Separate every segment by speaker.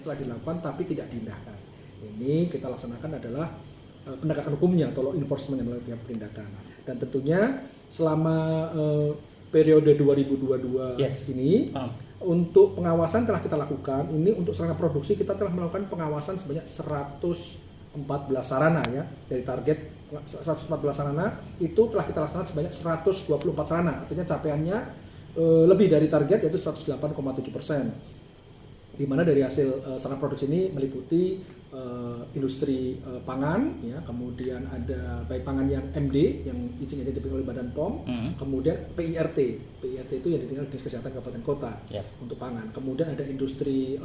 Speaker 1: telah dilakukan tapi tidak diindahkan. Ini kita laksanakan adalah penegakan hukumnya atau law enforcement yang melakukan penindakan. Dan tentunya selama periode 2022 ini untuk pengawasan telah kita lakukan. Ini untuk sarana produksi kita telah melakukan pengawasan sebanyak 114 sarana ya. Dari target 114 sarana itu telah kita laksanakan sebanyak 124 sarana. Artinya capaiannya lebih dari target yaitu 108,7%. Di mana dari hasil sarana produksi ini meliputi industri pangan, ya, kemudian ada baik pangan yang MD yang izin yang diterbitkan oleh Badan POM, kemudian PIRT itu yang ditinggal Dinas Kesehatan Kabupaten Kota untuk pangan, kemudian ada industri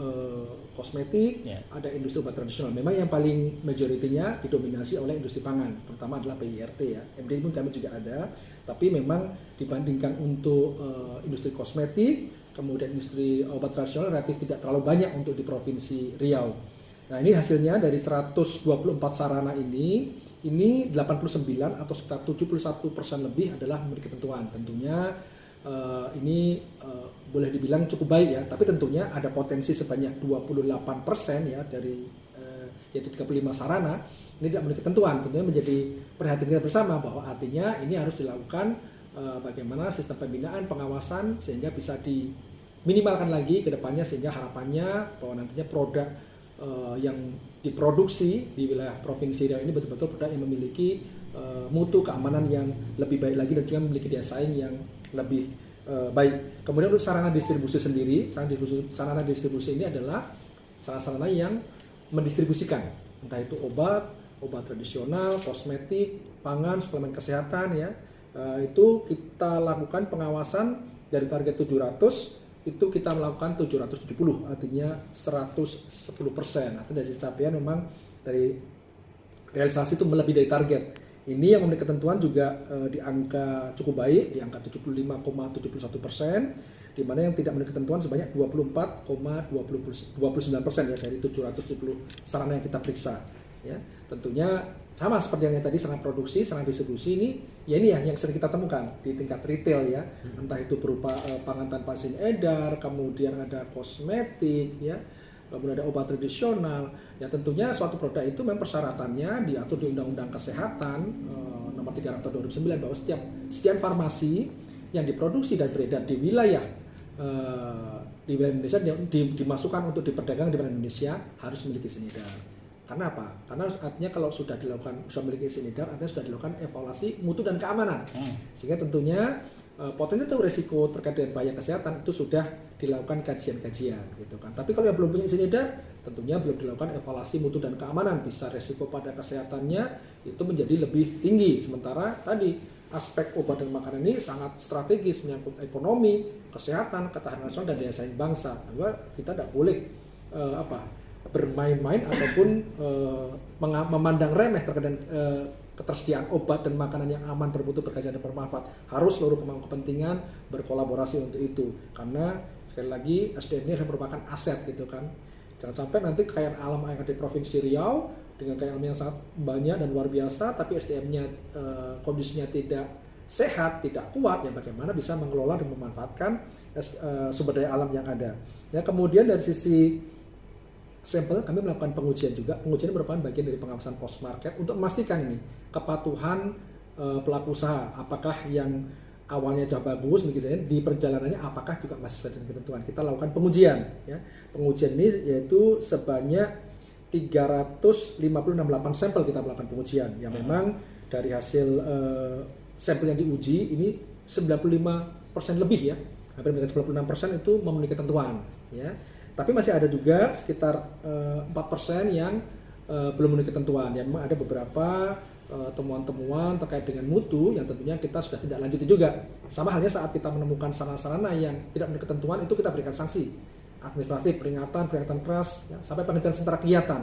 Speaker 1: kosmetik, ada industri obat tradisional. Memang yang paling majoritinya didominasi oleh industri pangan, terutama adalah PIRT ya. MD pun kami juga ada, tapi memang dibandingkan untuk industri kosmetik, kemudian industri obat tradisional relatif tidak terlalu banyak untuk di Provinsi Riau. Nah ini hasilnya dari 124 sarana ini 89 atau sekitar 71% lebih adalah memiliki ketentuan. Tentunya ini boleh dibilang cukup baik ya, tapi tentunya ada potensi sebanyak 28% ya dari yaitu 35 sarana ini tidak memiliki ketentuan. Tentunya menjadi perhatian kita bersama bahwa artinya ini harus dilakukan bagaimana sistem pembinaan, pengawasan sehingga bisa diminimalkan lagi ke depannya, sehingga harapannya bahwa nantinya produk yang diproduksi di wilayah Provinsi Riau ini betul-betul produk yang memiliki mutu keamanan yang lebih baik lagi dan juga memiliki daya saing yang lebih baik. Kemudian untuk sarana distribusi sendiri, sarana distribusi ini adalah sarana-sarana yang mendistribusikan entah itu obat tradisional, kosmetik, pangan, suplemen kesehatan ya. Itu kita lakukan pengawasan dari target 700 itu kita melakukan 770, artinya 110%. Artinya dari capaian memang dari realisasi itu melebihi dari target. Ini yang memiliki ketentuan juga di angka cukup baik, di angka 75,71%, di mana yang tidak memiliki ketentuan sebanyak 24,29% ya dari 770 sarana yang kita periksa. Ya, tentunya sama seperti yang tadi sarana produksi, sarana distribusi ini ya yang sering kita temukan di tingkat retail ya, entah itu berupa pangan tanpa izin edar, kemudian ada kosmetik ya, kemudian ada obat tradisional. Ya tentunya suatu produk itu memang persyaratannya diatur di Undang-Undang Kesehatan nomor 3 tahun 2009 bahwa setiap farmasi yang diproduksi dan beredar di wilayah Indonesia dimasukkan untuk diperdagangkan di wilayah Indonesia harus memiliki izin edar. Karena apa? Karena artinya kalau sudah memiliki izin edar, artinya sudah dilakukan evaluasi mutu dan keamanan. Sehingga tentunya potensi atau risiko terkait dengan bahaya kesehatan itu sudah dilakukan kajian-kajian gitu kan. Tapi kalau yang belum punya izin edar, tentunya belum dilakukan evaluasi mutu dan keamanan, bisa risiko pada kesehatannya itu menjadi lebih tinggi. Sementara tadi aspek obat dan makanan ini sangat strategis menyangkut ekonomi, kesehatan, ketahanan nasional dan daya saing bangsa. Bahwa kita tidak boleh bermain-main ataupun memandang remeh terkait dengan ketersediaan obat dan makanan yang aman, termutu, berkelanjutan dan bermanfaat. Harus seluruh pemangku kepentingan berkolaborasi untuk itu. Karena sekali lagi SDM ini merupakan aset gitu kan. Jangan sampai nanti kekayaan alam yang ada di Provinsi Riau dengan kekayaan alam yang sangat banyak dan luar biasa, tapi SDM-nya kondisinya tidak sehat, tidak kuat, ya bagaimana bisa mengelola dan memanfaatkan sumber daya alam yang ada. Ya, kemudian dari sisi sampel kami melakukan pengujian juga. Pengujian merupakan bagian dari pengawasan post market untuk memastikan ini kepatuhan pelaku usaha, apakah yang awalnya sudah bagus misalnya di perjalanannya apakah juga masih sesuai dengan ketentuan. Kita lakukan pengujian ya. Pengujian ini yaitu sebanyak 358 sampel kita melakukan pengujian. Yang memang dari hasil sampel yang diuji ini 95% lebih ya. Hampir 96% itu memenuhi ketentuan ya. Tapi masih ada juga sekitar 4% yang belum memenuhi ketentuan. Ya, memang ada beberapa temuan-temuan terkait dengan mutu yang tentunya kita sudah tidak lanjuti juga. Sama halnya saat kita menemukan sarana-sarana yang tidak memenuhi ketentuan, itu kita berikan sanksi administratif, peringatan keras, ya, sampai penghentian sementara kegiatan.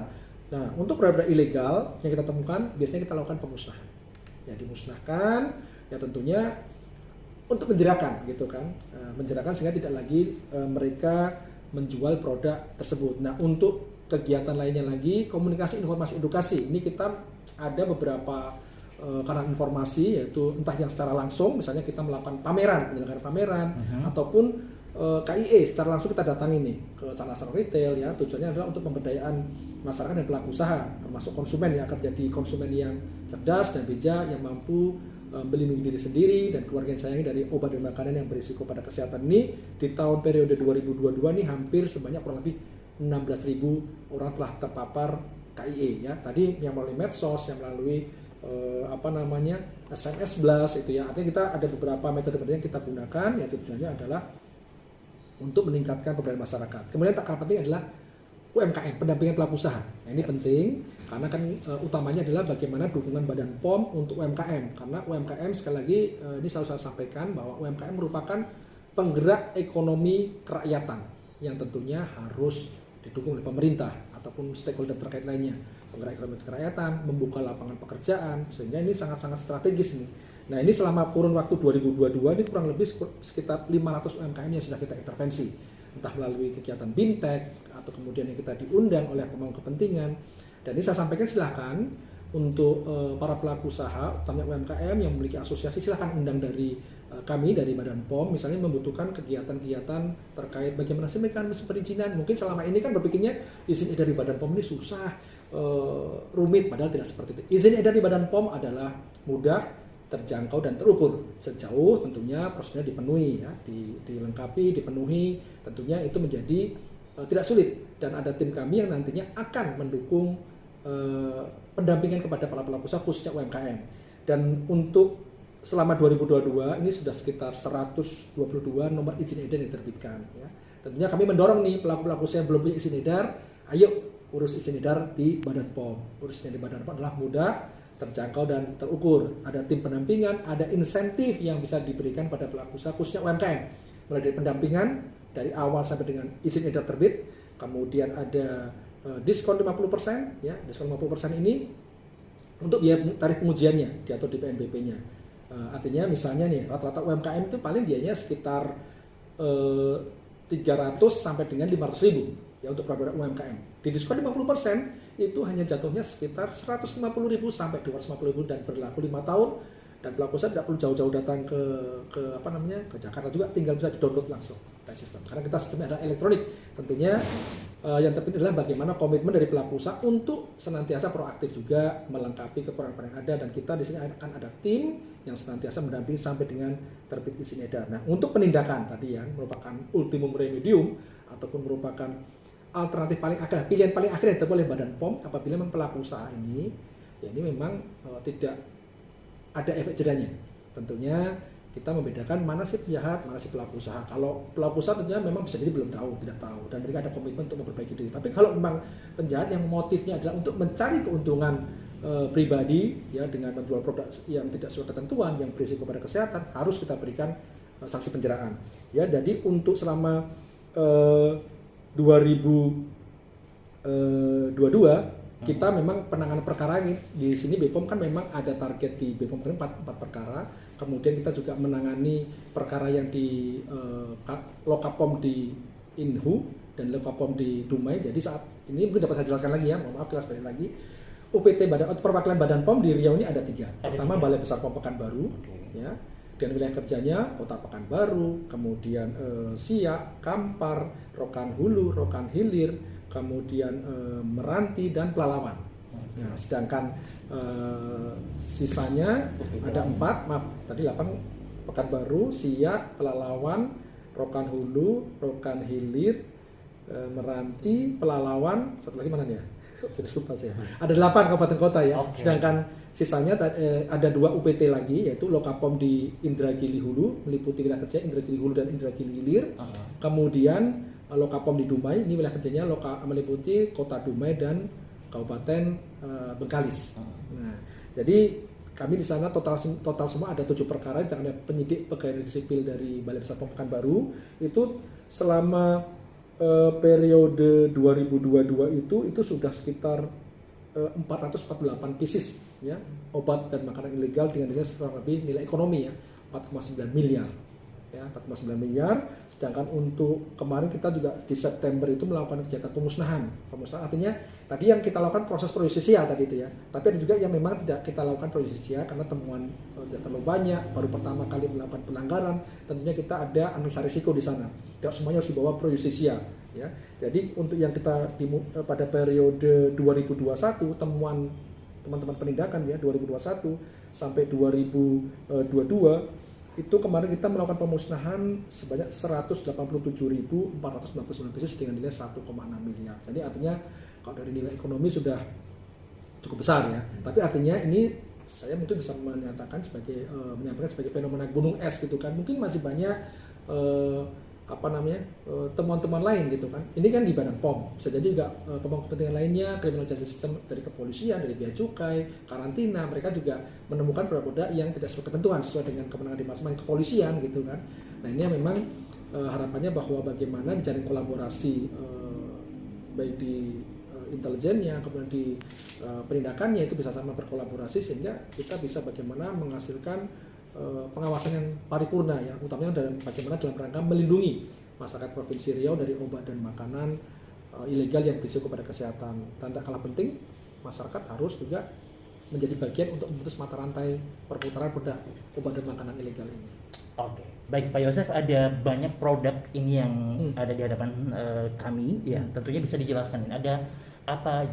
Speaker 1: Nah, untuk produk ilegal yang kita temukan, biasanya kita lakukan pemusnahan. Ya, dimusnahkan, ya tentunya untuk menjerakan, gitu kan, menjerakan sehingga tidak lagi mereka menjual produk tersebut. Nah, untuk kegiatan lainnya lagi, komunikasi, informasi, edukasi. Ini kita ada beberapa kanal informasi, yaitu entah yang secara langsung, misalnya kita melakukan pameran, penyelenggaraan pameran, ataupun KIE secara langsung kita datangi nih ke sana-sana retail ya, tujuannya adalah untuk pemberdayaan masyarakat dan pelaku usaha termasuk konsumen yang akan jadi konsumen yang cerdas dan bijak yang mampu melindungi diri sendiri dan keluarga yang sayangi dari obat dan makanan yang berisiko pada kesehatan ini. Di tahun periode 2022 ini hampir sebanyak kurang lebih 16.000 orang telah terpapar KIE ya. Tadi yang melalui medsos, yang melalui SMS blast itu ya. Artinya kita ada beberapa metode yang kita gunakan yang tujuannya adalah untuk meningkatkan pemberdayaan masyarakat. Kemudian tak kalah penting adalah UMKM, pendampingan pelaku usaha. Nah, ini penting karena kan utamanya adalah bagaimana dukungan Badan POM untuk UMKM. Karena UMKM sekali lagi ini selalu saya sampaikan bahwa UMKM merupakan penggerak ekonomi kerakyatan yang tentunya harus didukung oleh pemerintah ataupun stakeholder terkait lainnya. Penggerak ekonomi kerakyatan, membuka lapangan pekerjaan, sehingga ini sangat-sangat strategis nih. Nah, ini selama kurun waktu 2022 ini kurang lebih sekitar 500 UMKM yang sudah kita intervensi, entah melalui kegiatan BIMTEK atau kemudian yang kita diundang oleh pemangku kepentingan. Dan ini saya sampaikan silahkan untuk para pelaku usaha, utamanya UMKM yang memiliki asosiasi, silahkan undang dari kami dari Badan POM, misalnya membutuhkan kegiatan-kegiatan terkait bagaimana sih mekanisme perizinan. Mungkin selama ini kan berpikirnya izin edar di Badan POM ini susah, rumit, padahal tidak seperti itu. Izin edar di Badan POM adalah mudah, terjangkau dan terukur sejauh tentunya prosedurnya dipenuhi ya, dilengkapi, dipenuhi, tentunya itu menjadi tidak sulit dan ada tim kami yang nantinya akan mendukung pendampingan kepada para pelaku usaha khususnya UMKM. Dan untuk selama 2022 ini sudah sekitar 122 nomor izin edar yang diterbitkan ya. Tentunya kami mendorong nih pelaku-pelaku usaha yang belum punya izin edar, ayo urus izin edar di Badan POM. Urusnya di Badan POM adalah mudah, terjangkau dan terukur. Ada tim pendampingan, ada insentif yang bisa diberikan pada pelaku usaha khususnya UMKM. Mulai dari pendampingan dari awal sampai dengan izin edar terbit, kemudian ada diskon 50% ya. Diskon 50% ini untuk biaya tarif pengujiannya diatur di PNBP-nya. Artinya misalnya nih rata-rata UMKM itu paling biayanya sekitar 300 sampai dengan 500.000 ya untuk produk UMKM. Di diskon 50% itu hanya jatuhnya sekitar 150.000 sampai 250.000 dan berlaku 5 tahun, dan pelaku usaha tidak perlu jauh-jauh datang ke Jakarta juga, tinggal bisa di-download langsung dari sistem. Karena kita sistemnya adalah elektronik. Tentunya yang terpenting adalah bagaimana komitmen dari pelaku usaha untuk senantiasa proaktif juga melengkapi kekurangan yang ada, dan kita di sini akan ada tim yang senantiasa mendampingi sampai dengan terbit izin edar. Nah, untuk penindakan tadi yang merupakan ultimum remedium ataupun merupakan alternatif paling akhir, pilihan paling akhir yang ditempuh oleh Badan POM apabila memang pelaku usaha ini ya ini memang tidak ada efek jerahnya. Tentunya kita membedakan mana sih penjahat, mana sih pelaku usaha. Kalau pelaku usaha tentunya memang bisa jadi belum tahu, tidak tahu, dan mereka ada komitmen untuk memperbaiki diri. Tapi kalau memang penjahat yang motifnya adalah untuk mencari keuntungan pribadi ya dengan menjual produk yang tidak sesuai ketentuan, yang berisiko pada kesehatan, harus kita berikan sanksi penjaraan. Ya, jadi untuk selama 2022 kita memang penanganan perkara ini di sini BPOM kan memang ada target di BPOM 4 perkara. Kemudian kita juga menangani perkara yang di Lokapom di Inhu dan Lokapom di Dumai. Jadi saat ini mungkin dapat saya jelaskan lagi ya, mohon maaf jelas lagi. UPT perwakilan Badan POM di Riau ini ada 3. Pertama Balai Besar POM Pekanbaru ya. Dan wilayah kerjanya Kota Pekanbaru, kemudian Siak, Kampar, Rokan Hulu, Rokan Hilir, kemudian Meranti dan Pelalawan. Nah, sedangkan sisanya ada 4, maaf tadi 8, Pekanbaru, Siak, Pelalawan, Rokan Hulu, Rokan Hilir, Meranti, Pelalawan, satu lagi mana nih ya? Sudah lupa saya. Ada 8 kabupaten kota ya. Okay. Sedangkan sisanya ada 2 UPT lagi, yaitu Lokapom di Indragiri Hulu, meliputi wilayah kerja Indragiri Hulu dan Indragiri Hilir. Kemudian Lokapom di Dumai, ini wilayah kerjanya meliputi Kota Dumai dan Kabupaten Bengkalis. Nah, jadi kami di sana total semua ada 7 perkara, yang ada penyidik pegawai negeri sipil dari Balai Besar POM Pekanbaru. Itu selama periode 2022 itu sudah sekitar 448 pieces ya, obat dan makanan ilegal dengan nilai kurang lebih nilai ekonomi ya 4,9 miliar. ya 4,9 miliar. Sedangkan untuk kemarin kita juga di September itu melakukan kegiatan pemusnahan artinya tadi yang kita lakukan proses pro justisia tadi itu ya, tapi ada juga yang memang tidak kita lakukan pro justisia karena temuan tidak terlalu banyak, baru pertama kali melakukan pelanggaran, tentunya kita ada analisa risiko di sana, tidak semuanya harus dibawa pro justisia ya. Jadi untuk yang kita pada periode 2021 temuan teman-teman penindakan ya 2021 sampai 2022 itu kemarin kita melakukan pemusnahan sebanyak 187.499 pieces dengan nilai 1,6 miliar. Jadi artinya kalau dari nilai ekonomi sudah cukup besar ya. Tapi artinya ini saya mungkin bisa menyatakan sebagai menyampaikan sebagai fenomena gunung es gitu kan. Mungkin masih banyak temuan-temuan lain gitu kan. Ini kan di Badan POM, bisa jadi juga pemangku kepentingan lainnya, criminal justice system dari kepolisian, dari bea cukai, karantina, mereka juga menemukan produk-produk yang tidak sesuai ketentuan sesuai dengan kewenangan di masing-masing kepolisian gitu kan. Nah ini memang harapannya bahwa bagaimana dijalin kolaborasi baik di intelijennya, kemudian di penindakannya itu bisa sama berkolaborasi sehingga kita bisa bagaimana menghasilkan pengawasan yang paripurna ya, utamanya bagaimana dalam rangka melindungi masyarakat Provinsi Riau dari obat dan makanan ilegal yang berisiko pada kesehatan. Dan tak kalah penting, masyarakat harus juga menjadi bagian untuk memutus mata rantai perputaran produk obat dan makanan ilegal ini.
Speaker 2: Oke, baik Pak Yosef, ada banyak produk ini yang ada di hadapan kami, ya tentunya bisa dijelaskan. Ada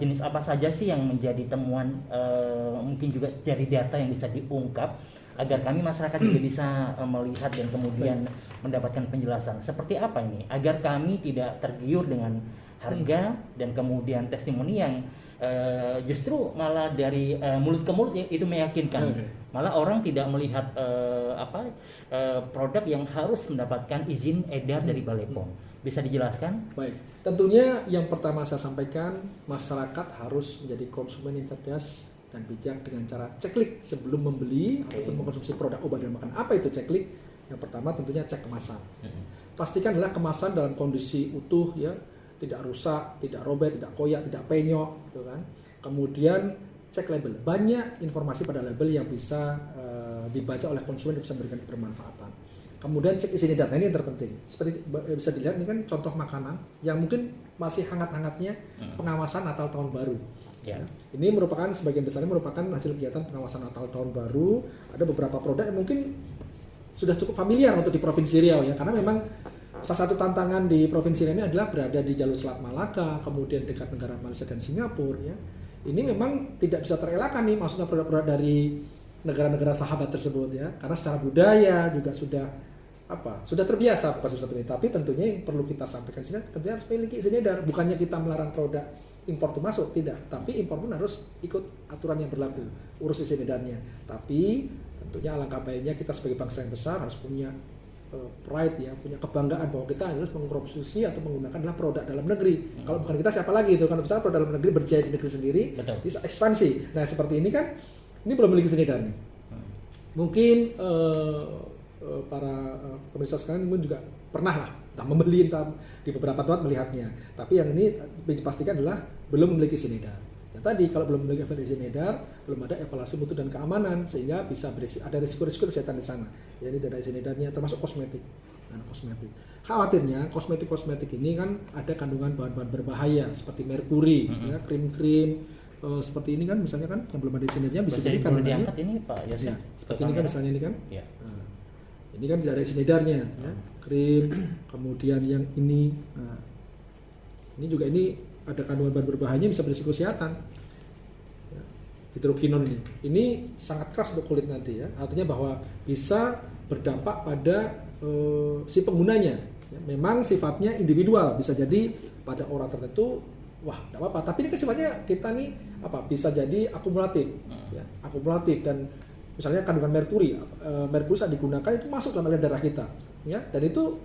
Speaker 2: jenis apa saja sih yang menjadi temuan, mungkin juga dari data yang bisa diungkap agar kami masyarakat juga bisa melihat dan kemudian mendapatkan penjelasan seperti apa ini agar kami tidak tergiur dengan harga dan kemudian testimoni yang justru malah dari mulut ke mulut itu meyakinkan, malah orang tidak melihat produk yang harus mendapatkan izin edar dari Balai POM. Bisa dijelaskan?
Speaker 1: Baik, tentunya yang pertama saya sampaikan, masyarakat harus menjadi konsumen yang cerdas dan bijak dengan cara ceklik sebelum membeli ataupun mengkonsumsi produk obat dan makanan. Apa itu ceklik? Yang pertama tentunya cek kemasan. Pastikan adalah kemasan dalam kondisi utuh ya, tidak rusak, tidak robek, tidak koyak, tidak penyok, gitu kan. Kemudian cek label. Banyak informasi pada label yang bisa dibaca oleh konsumen dan bisa memberikan kebermanfaatan. Kemudian cek isi edar. Nah ini yang terpenting. Seperti bisa dilihat ini kan contoh makanan yang mungkin masih hangat-hangatnya pengawasan Natal Tahun Baru. Ya. Ini merupakan sebagian besarnya merupakan hasil kegiatan pengawasan Natal Tahun Baru. Ada beberapa produk yang mungkin sudah cukup familiar untuk di Provinsi Riau ya, karena memang salah satu tantangan di Provinsi Riau ini adalah berada di jalur Selat Malaka, kemudian dekat negara Malaysia dan Singapura ya. Ini memang tidak bisa terelakkan nih, maksudnya produk-produk dari negara-negara sahabat tersebut ya, karena secara budaya juga sudah terbiasa kasus seperti ini. Tapi tentunya yang perlu kita sampaikan sini, tentunya harus memiliki izin edar. Bukannya kita melarang produk impor itu masuk, tidak, tapi impor pun harus ikut aturan yang berlaku, urus izin edarnya. Tapi tentunya alangkah baiknya kita sebagai bangsa yang besar harus punya pride ya, punya kebanggaan bahwa kita harus mengkonsumsi atau menggunakan adalah produk dalam negeri. Kalau bukan kita siapa lagi itu? Kalau misalnya produk dalam negeri berjaya di negeri sendiri, bisa ekspansi. Nah seperti ini kan, ini belum memiliki izin edarnya. Mungkin para pemirsa sekalian mungkin juga pernah lah membeli di beberapa tempat melihatnya, tapi yang ini dipastikan adalah belum memiliki izin edar. Ya tadi kalau belum memiliki izin edar, belum ada evaluasi mutu dan keamanan sehingga bisa ada risiko-risiko kesehatan di sana. Ya ini tidak ada izin edarnya, termasuk kosmetik. Nah, kosmetik. Khawatirnya kosmetik ini kan ada kandungan bahan-bahan berbahaya seperti merkuri, ya, krim-krim seperti ini kan misalnya kan yang belum ada izin edarnya bisa jadi kandungannya.
Speaker 2: Ini Pak Yosef.
Speaker 1: Ya, seperti ini kan misalnya ini kan.
Speaker 2: Ya.
Speaker 1: Nah, ini kan tidak ada izin edarnya, ya. Krim, kemudian yang ini, nah, ini juga ini ada kandungan bahan berbahayanya bisa berisiko kesehatan. Ya, hidrokinon ini sangat keras untuk kulit nanti ya, artinya bahwa bisa berdampak pada si penggunanya. Ya, memang sifatnya individual, bisa jadi pada orang tertentu, wah tidak apa-apa. Tapi ini kan sifatnya kita nih bisa jadi akumulatif, ya, akumulatif dan misalnya kandungan merkuri saat digunakan itu masuk dalam aliran darah kita, ya, dan itu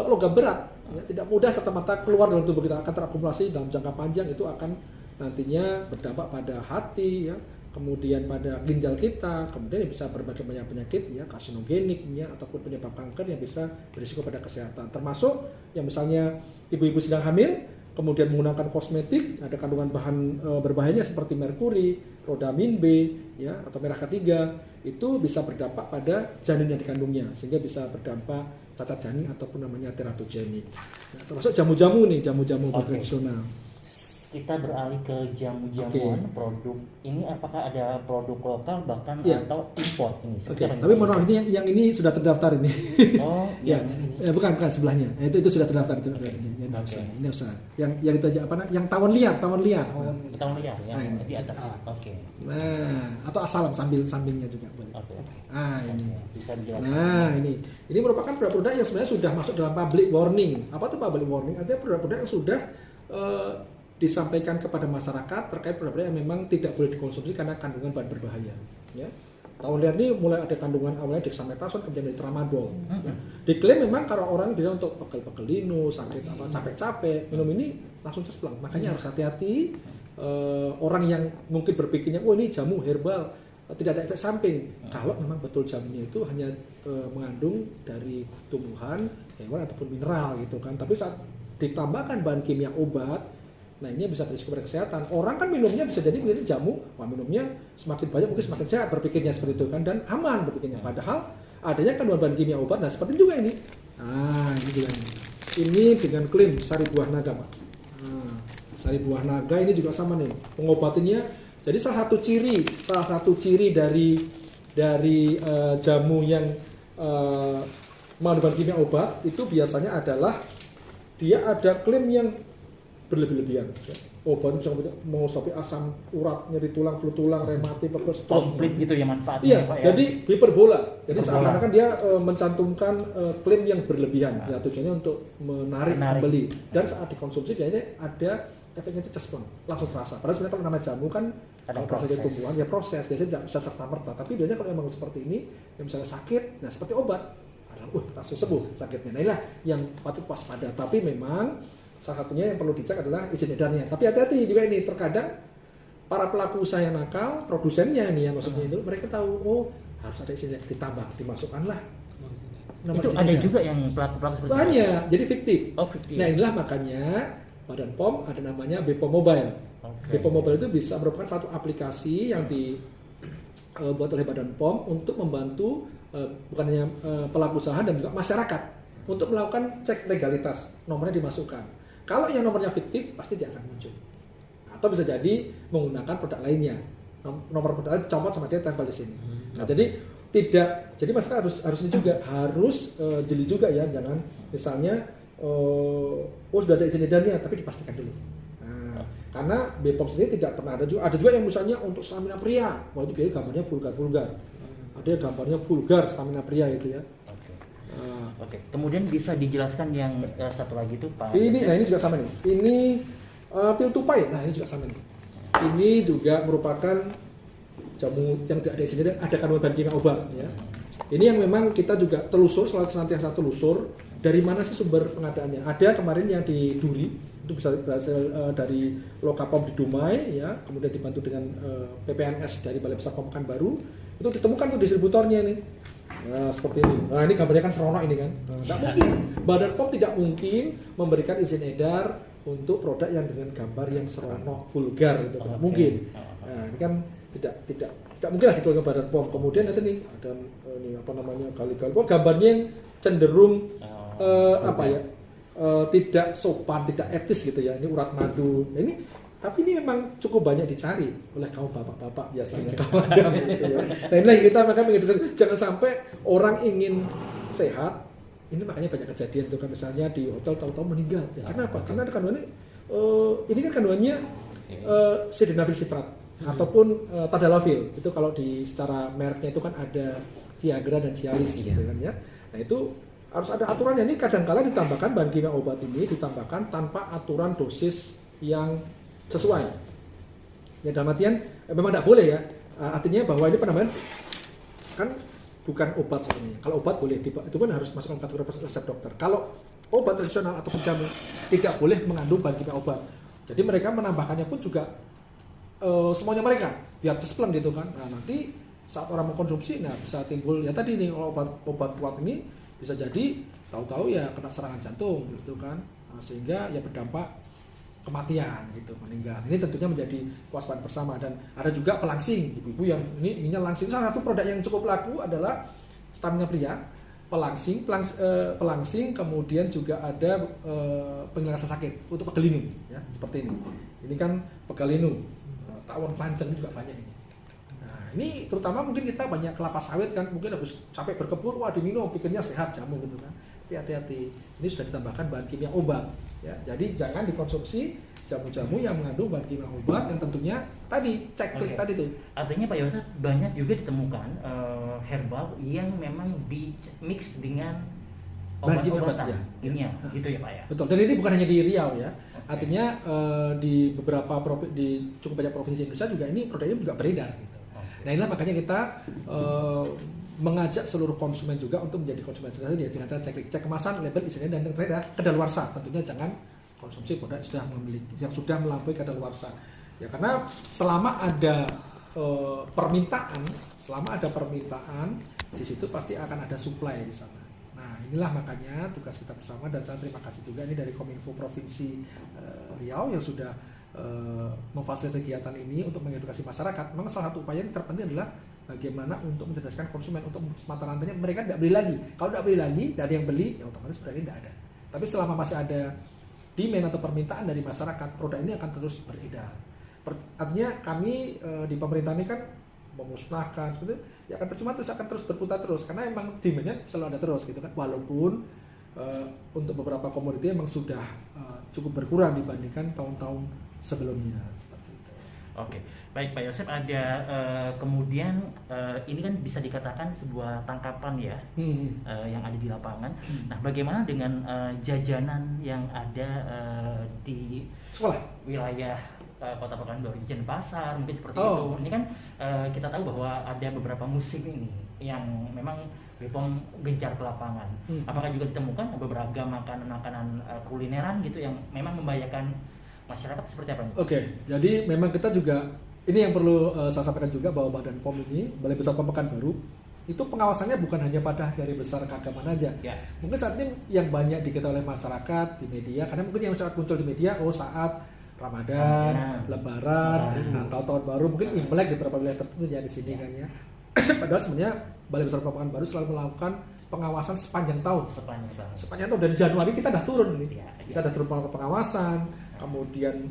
Speaker 1: logam berat, ya, tidak mudah serta-merta keluar dalam tubuh kita, akan terakumulasi dalam jangka panjang, itu akan nantinya berdampak pada hati, ya, kemudian pada ginjal kita, kemudian bisa berbagai banyak penyakit, ya, karsinogenik, ya, ataupun penyebab kanker yang bisa berisiko pada kesehatan, termasuk yang misalnya ibu-ibu sedang hamil, kemudian menggunakan kosmetik, ada kandungan bahan berbahayanya seperti merkuri, rodamin B, ya, atau merah ketiga, itu bisa berdampak pada janin yang dikandungnya, sehingga bisa berdampak cacat janin ataupun namanya teratogenik. Nah, termasuk jamu-jamu nih, jamu-jamu tradisional.
Speaker 2: Kita beralih ke jamu-jamuan produk ini, apakah ada produk lokal bahkan atau impor ini?
Speaker 1: Tapi mohon maaf, ini yang ini sudah terdaftar ini.
Speaker 2: Oh,
Speaker 1: bukan sebelahnya. Itu sudah terdaftar itu. Ini usaha. Yang itu aja apa? Yang tawon liar.
Speaker 2: Tawon liar ya.
Speaker 1: Nah,
Speaker 2: di atas. Oke.
Speaker 1: Nah, atau asalam sampingnya juga boleh. Ini.
Speaker 2: Bisa dijelaskan.
Speaker 1: Nah, ini merupakan produk-produk yang sebenarnya sudah masuk dalam public warning. Apa tuh public warning? Artinya produk-produk yang sudah disampaikan kepada masyarakat terkait produk yang memang tidak boleh dikonsumsi karena kandungan bahan berbahaya. Ya. Tawon liar ini mulai ada kandungan awalnya dexamethasone, kemudian dari tramadol. Ya. Diklaim memang kalau orang bisa untuk pegel-pegel linu, sakit capek-capek, minum ini langsung cespleng. Makanya harus hati-hati orang yang mungkin berpikirnya, ini jamu herbal, tidak ada efek samping. Kalau memang betul jamunya itu hanya mengandung dari tumbuhan, hewan ataupun mineral gitu kan. Tapi saat ditambahkan bahan kimia obat, nah ini bisa berisiko pada kesehatan. Orang kan minumnya bisa jadi minum jamu, minumnya semakin banyak mungkin semakin sehat berpikirnya seperti itu kan, dan aman berpikirnya. Padahal adanya kandungan bahan kimia obat. Nah seperti juga ini. Nah ini juga ini. Ini dengan klaim sari buah naga, Pak. Nah, sari buah naga ini juga sama nih pengobatannya. Jadi salah satu ciri dari jamu yang mengandung bahan kimia obat itu biasanya adalah dia ada klaim yang berlebih-lebihan. Obat bisa mengobatin asam urat, nyeri tulang, flu tulang, rematik,
Speaker 2: komplit gitu ya manfaatnya.
Speaker 1: Iya,
Speaker 2: Pak, ya?
Speaker 1: jadi hiperbola. Jadi seakan-akan dia mencantumkan klaim yang berlebihan. Ya tujuannya untuk menarik pembeli. Dan saat dikonsumsi biasanya ada efeknya itu cespleng, langsung terasa. Padahal sebenarnya kalau namanya jamu kan
Speaker 2: ada
Speaker 1: proses tumbuhan, ya proses. Biasanya tidak bisa serta-merta. Tapi biasanya kalau memang seperti ini, yang misalnya sakit, nah seperti obat, langsung sembuh sakitnya. Nah inilah yang patut waspada. Tapi memang salah satunya yang perlu dicek adalah izin edarnya. Tapi hati-hati juga ini, terkadang para pelaku usaha yang nakal, produsennya nih yang maksudnya itu, mereka tahu harus ada izinnya, ditambah, dimasukkanlah.
Speaker 2: Itu ada juga yang pelaku-pelaku seperti itu.
Speaker 1: Banyak, jadi fiktif.
Speaker 2: Fiktif.
Speaker 1: Nah inilah makanya Badan POM ada namanya BPOM Mobile. BPOM Mobile itu bisa merupakan satu aplikasi yang dibuat oleh Badan POM untuk membantu bukan hanya pelaku usaha dan juga masyarakat untuk melakukan cek legalitas, nomornya dimasukkan. Kalau yang nomornya fiktif pasti dia akan muncul. Atau bisa jadi menggunakan produk lainnya. Nomor produk lain dicopot sama dia tempel di sini. Nah, jadi masyarakat harus ini juga harus jeli juga ya, jangan misalnya sudah ada izin edarnya tapi dipastikan dulu. Nah, karena BPOM sendiri tidak pernah ada juga yang misalnya untuk stamina pria, itu biasanya gambarnya vulgar. Ada yang gambarnya vulgar stamina pria itu ya.
Speaker 2: Oke. Kemudian bisa dijelaskan yang satu lagi itu Pak.
Speaker 1: Ini juga sama nih. Ini pil tupai. Nah ini juga sama nih. Ini juga merupakan jamu yang tidak ada izin edar, ada kandungan bahan kimia obat. Ya. Ini yang memang kita juga senantiasa telusur dari mana sih sumber pengadaannya. Ada kemarin yang di Duri, itu bisa berhasil dari Lokapom di Dumai, ya, kemudian dibantu dengan PPNS dari Balai Besar Pom Pekanbaru, itu ditemukan tuh distributornya nih. Nah, seperti ini. Nah, ini gambarnya kan seronok ini kan. Tidak mungkin. Badan POM tidak mungkin memberikan izin edar untuk produk yang dengan gambar yang seronok, vulgar itu tidak mungkin. Nah, ini kan tidak mungkin lah dikeluarkan Badan POM. Kemudian nanti nih ada ini apa namanya kali-kali gambarnya yang cenderung tidak sopan, tidak etis gitu ya. Ini urat madu. Nah, tapi ini memang cukup banyak dicari oleh kaum bapak-bapak biasanya kaum adam gitu ya. Nah inilah kita maka mengedukasi jangan sampai orang ingin sehat. Ini makanya banyak kejadian itu kan, misalnya di hotel tahu-tahu meninggal. Ya, karena apa? Karena ada kandungannya ini kan kandungannya sildenafil citrat ataupun tadalafil. Itu kalau di secara mereknya itu kan ada Viagra dan Cialis gitu kan ya. Nah itu harus ada aturannya. Ini kadang-kala ditambahkan bahan kimia obat ini ditambahkan tanpa aturan dosis yang sesuai. Ya dalam artian memang tidak boleh ya. Artinya bahwa ini penambahan kan bukan obat sebenarnya. Kalau obat boleh, itu pun harus masuk kategori resep dokter. Kalau obat tradisional atau jamu tidak boleh mengandung bahan kimia obat. Jadi mereka menambahkannya pun juga semuanya mereka biar cespleng gitu kan. Nah nanti saat orang mengkonsumsi, nah bisa timbul ya tadi nih obat kuat ini bisa jadi tahu-tahu ya kena serangan jantung gitu kan. Nah, sehingga ya berdampak kematian gitu, meninggal. Ini tentunya menjadi kewaspadaan bersama. Dan ada juga pelangsing, ibu-ibu yang ini inginnya langsing. Salah satu produk yang cukup laku adalah stamina pria, pelangsing, kemudian juga ada penghilang rasa sakit untuk pegelinu, ya seperti ini. Ini kan pegelinu, tawon panceng juga banyak ini. Nah ini terutama mungkin kita banyak kelapa sawit kan, mungkin habis capek berkebun, wah diminum, pikirnya sehat jamu gitu kan. Tapi hati-hati, ini sudah ditambahkan bahan kimia obat, ya. Jadi jangan dikonsumsi jamu-jamu yang mengandung bahan kimia obat yang tentunya tadi cek tadi tuh.
Speaker 2: Artinya Pak Yosef banyak juga ditemukan herbal yang memang di mix dengan obat-obatan kimia, gitu ya Pak ya.
Speaker 1: Betul. Dan ini bukan hanya di Riau ya. Artinya di beberapa di cukup banyak provinsi di Indonesia juga ini produknya juga beredar gitu. Nah inilah makanya kita mengajak seluruh konsumen juga untuk menjadi konsumen cerdas ya, dengan cara cek kemasan, label, isinya dan ternyata kedaluarsa. Tentunya jangan konsumsi produk yang sudah melampaui kedaluarsa. Ya karena selama ada permintaan di situ pasti akan ada supply di sana. Nah inilah makanya tugas kita bersama, dan saya terima kasih juga ini dari Kominfo Provinsi Riau yang sudah memfasilitasi kegiatan ini untuk mengedukasi masyarakat. Memang salah satu upaya yang terpenting adalah bagaimana untuk mencerdaskan konsumen, untuk mata rantainya mereka tidak beli lagi. Kalau tidak beli lagi, dari yang beli ya otomatis berarti tidak ada. Tapi selama masih ada demand atau permintaan dari masyarakat, produk ini akan terus beredar. Artinya kami di pemerintah ini kan memusnahkan seperti itu, ya akan percuma, terus akan terus berputar terus karena emang demand-nya selalu ada terus gitu kan. Walaupun untuk beberapa komoditi memang sudah cukup berkurang dibandingkan tahun-tahun sebelumnya seperti itu.
Speaker 2: Oke, baik Pak Yosef, ada kemudian ini kan bisa dikatakan sebuah tangkapan ya yang ada di lapangan. Nah, bagaimana dengan jajanan yang ada di
Speaker 1: sekolah
Speaker 2: wilayah Kota Pekanbaru, Denpasar mungkin seperti itu. Ini kan kita tahu bahwa ada beberapa musim ini yang memang BPOM gencar ke lapangan. Apakah juga ditemukan beberapa makanan-makanan kulineran gitu yang memang membahayakan masyarakat seperti apa?
Speaker 1: Oke, jadi memang kita juga ini yang perlu saya sampaikan juga bahwa Badan POM ini, Balai Besar POM Pekanbaru, itu pengawasannya bukan hanya pada hari besar keagamaan aja. Ya. Mungkin saat ini yang banyak diketahui oleh masyarakat di media, karena mungkin yang cepat muncul di media, saat Ramadan, Lebaran, atau tahun baru, mungkin Imlek di beberapa wilayah tertentu ya di sini kan ya. Padahal sebenarnya Balai Besar POM Pekanbaru selalu melakukan pengawasan sepanjang tahun. Sepanjang tahun, dan Januari kita dah turun nih. Kita dah turun melakukan pengawasan, kemudian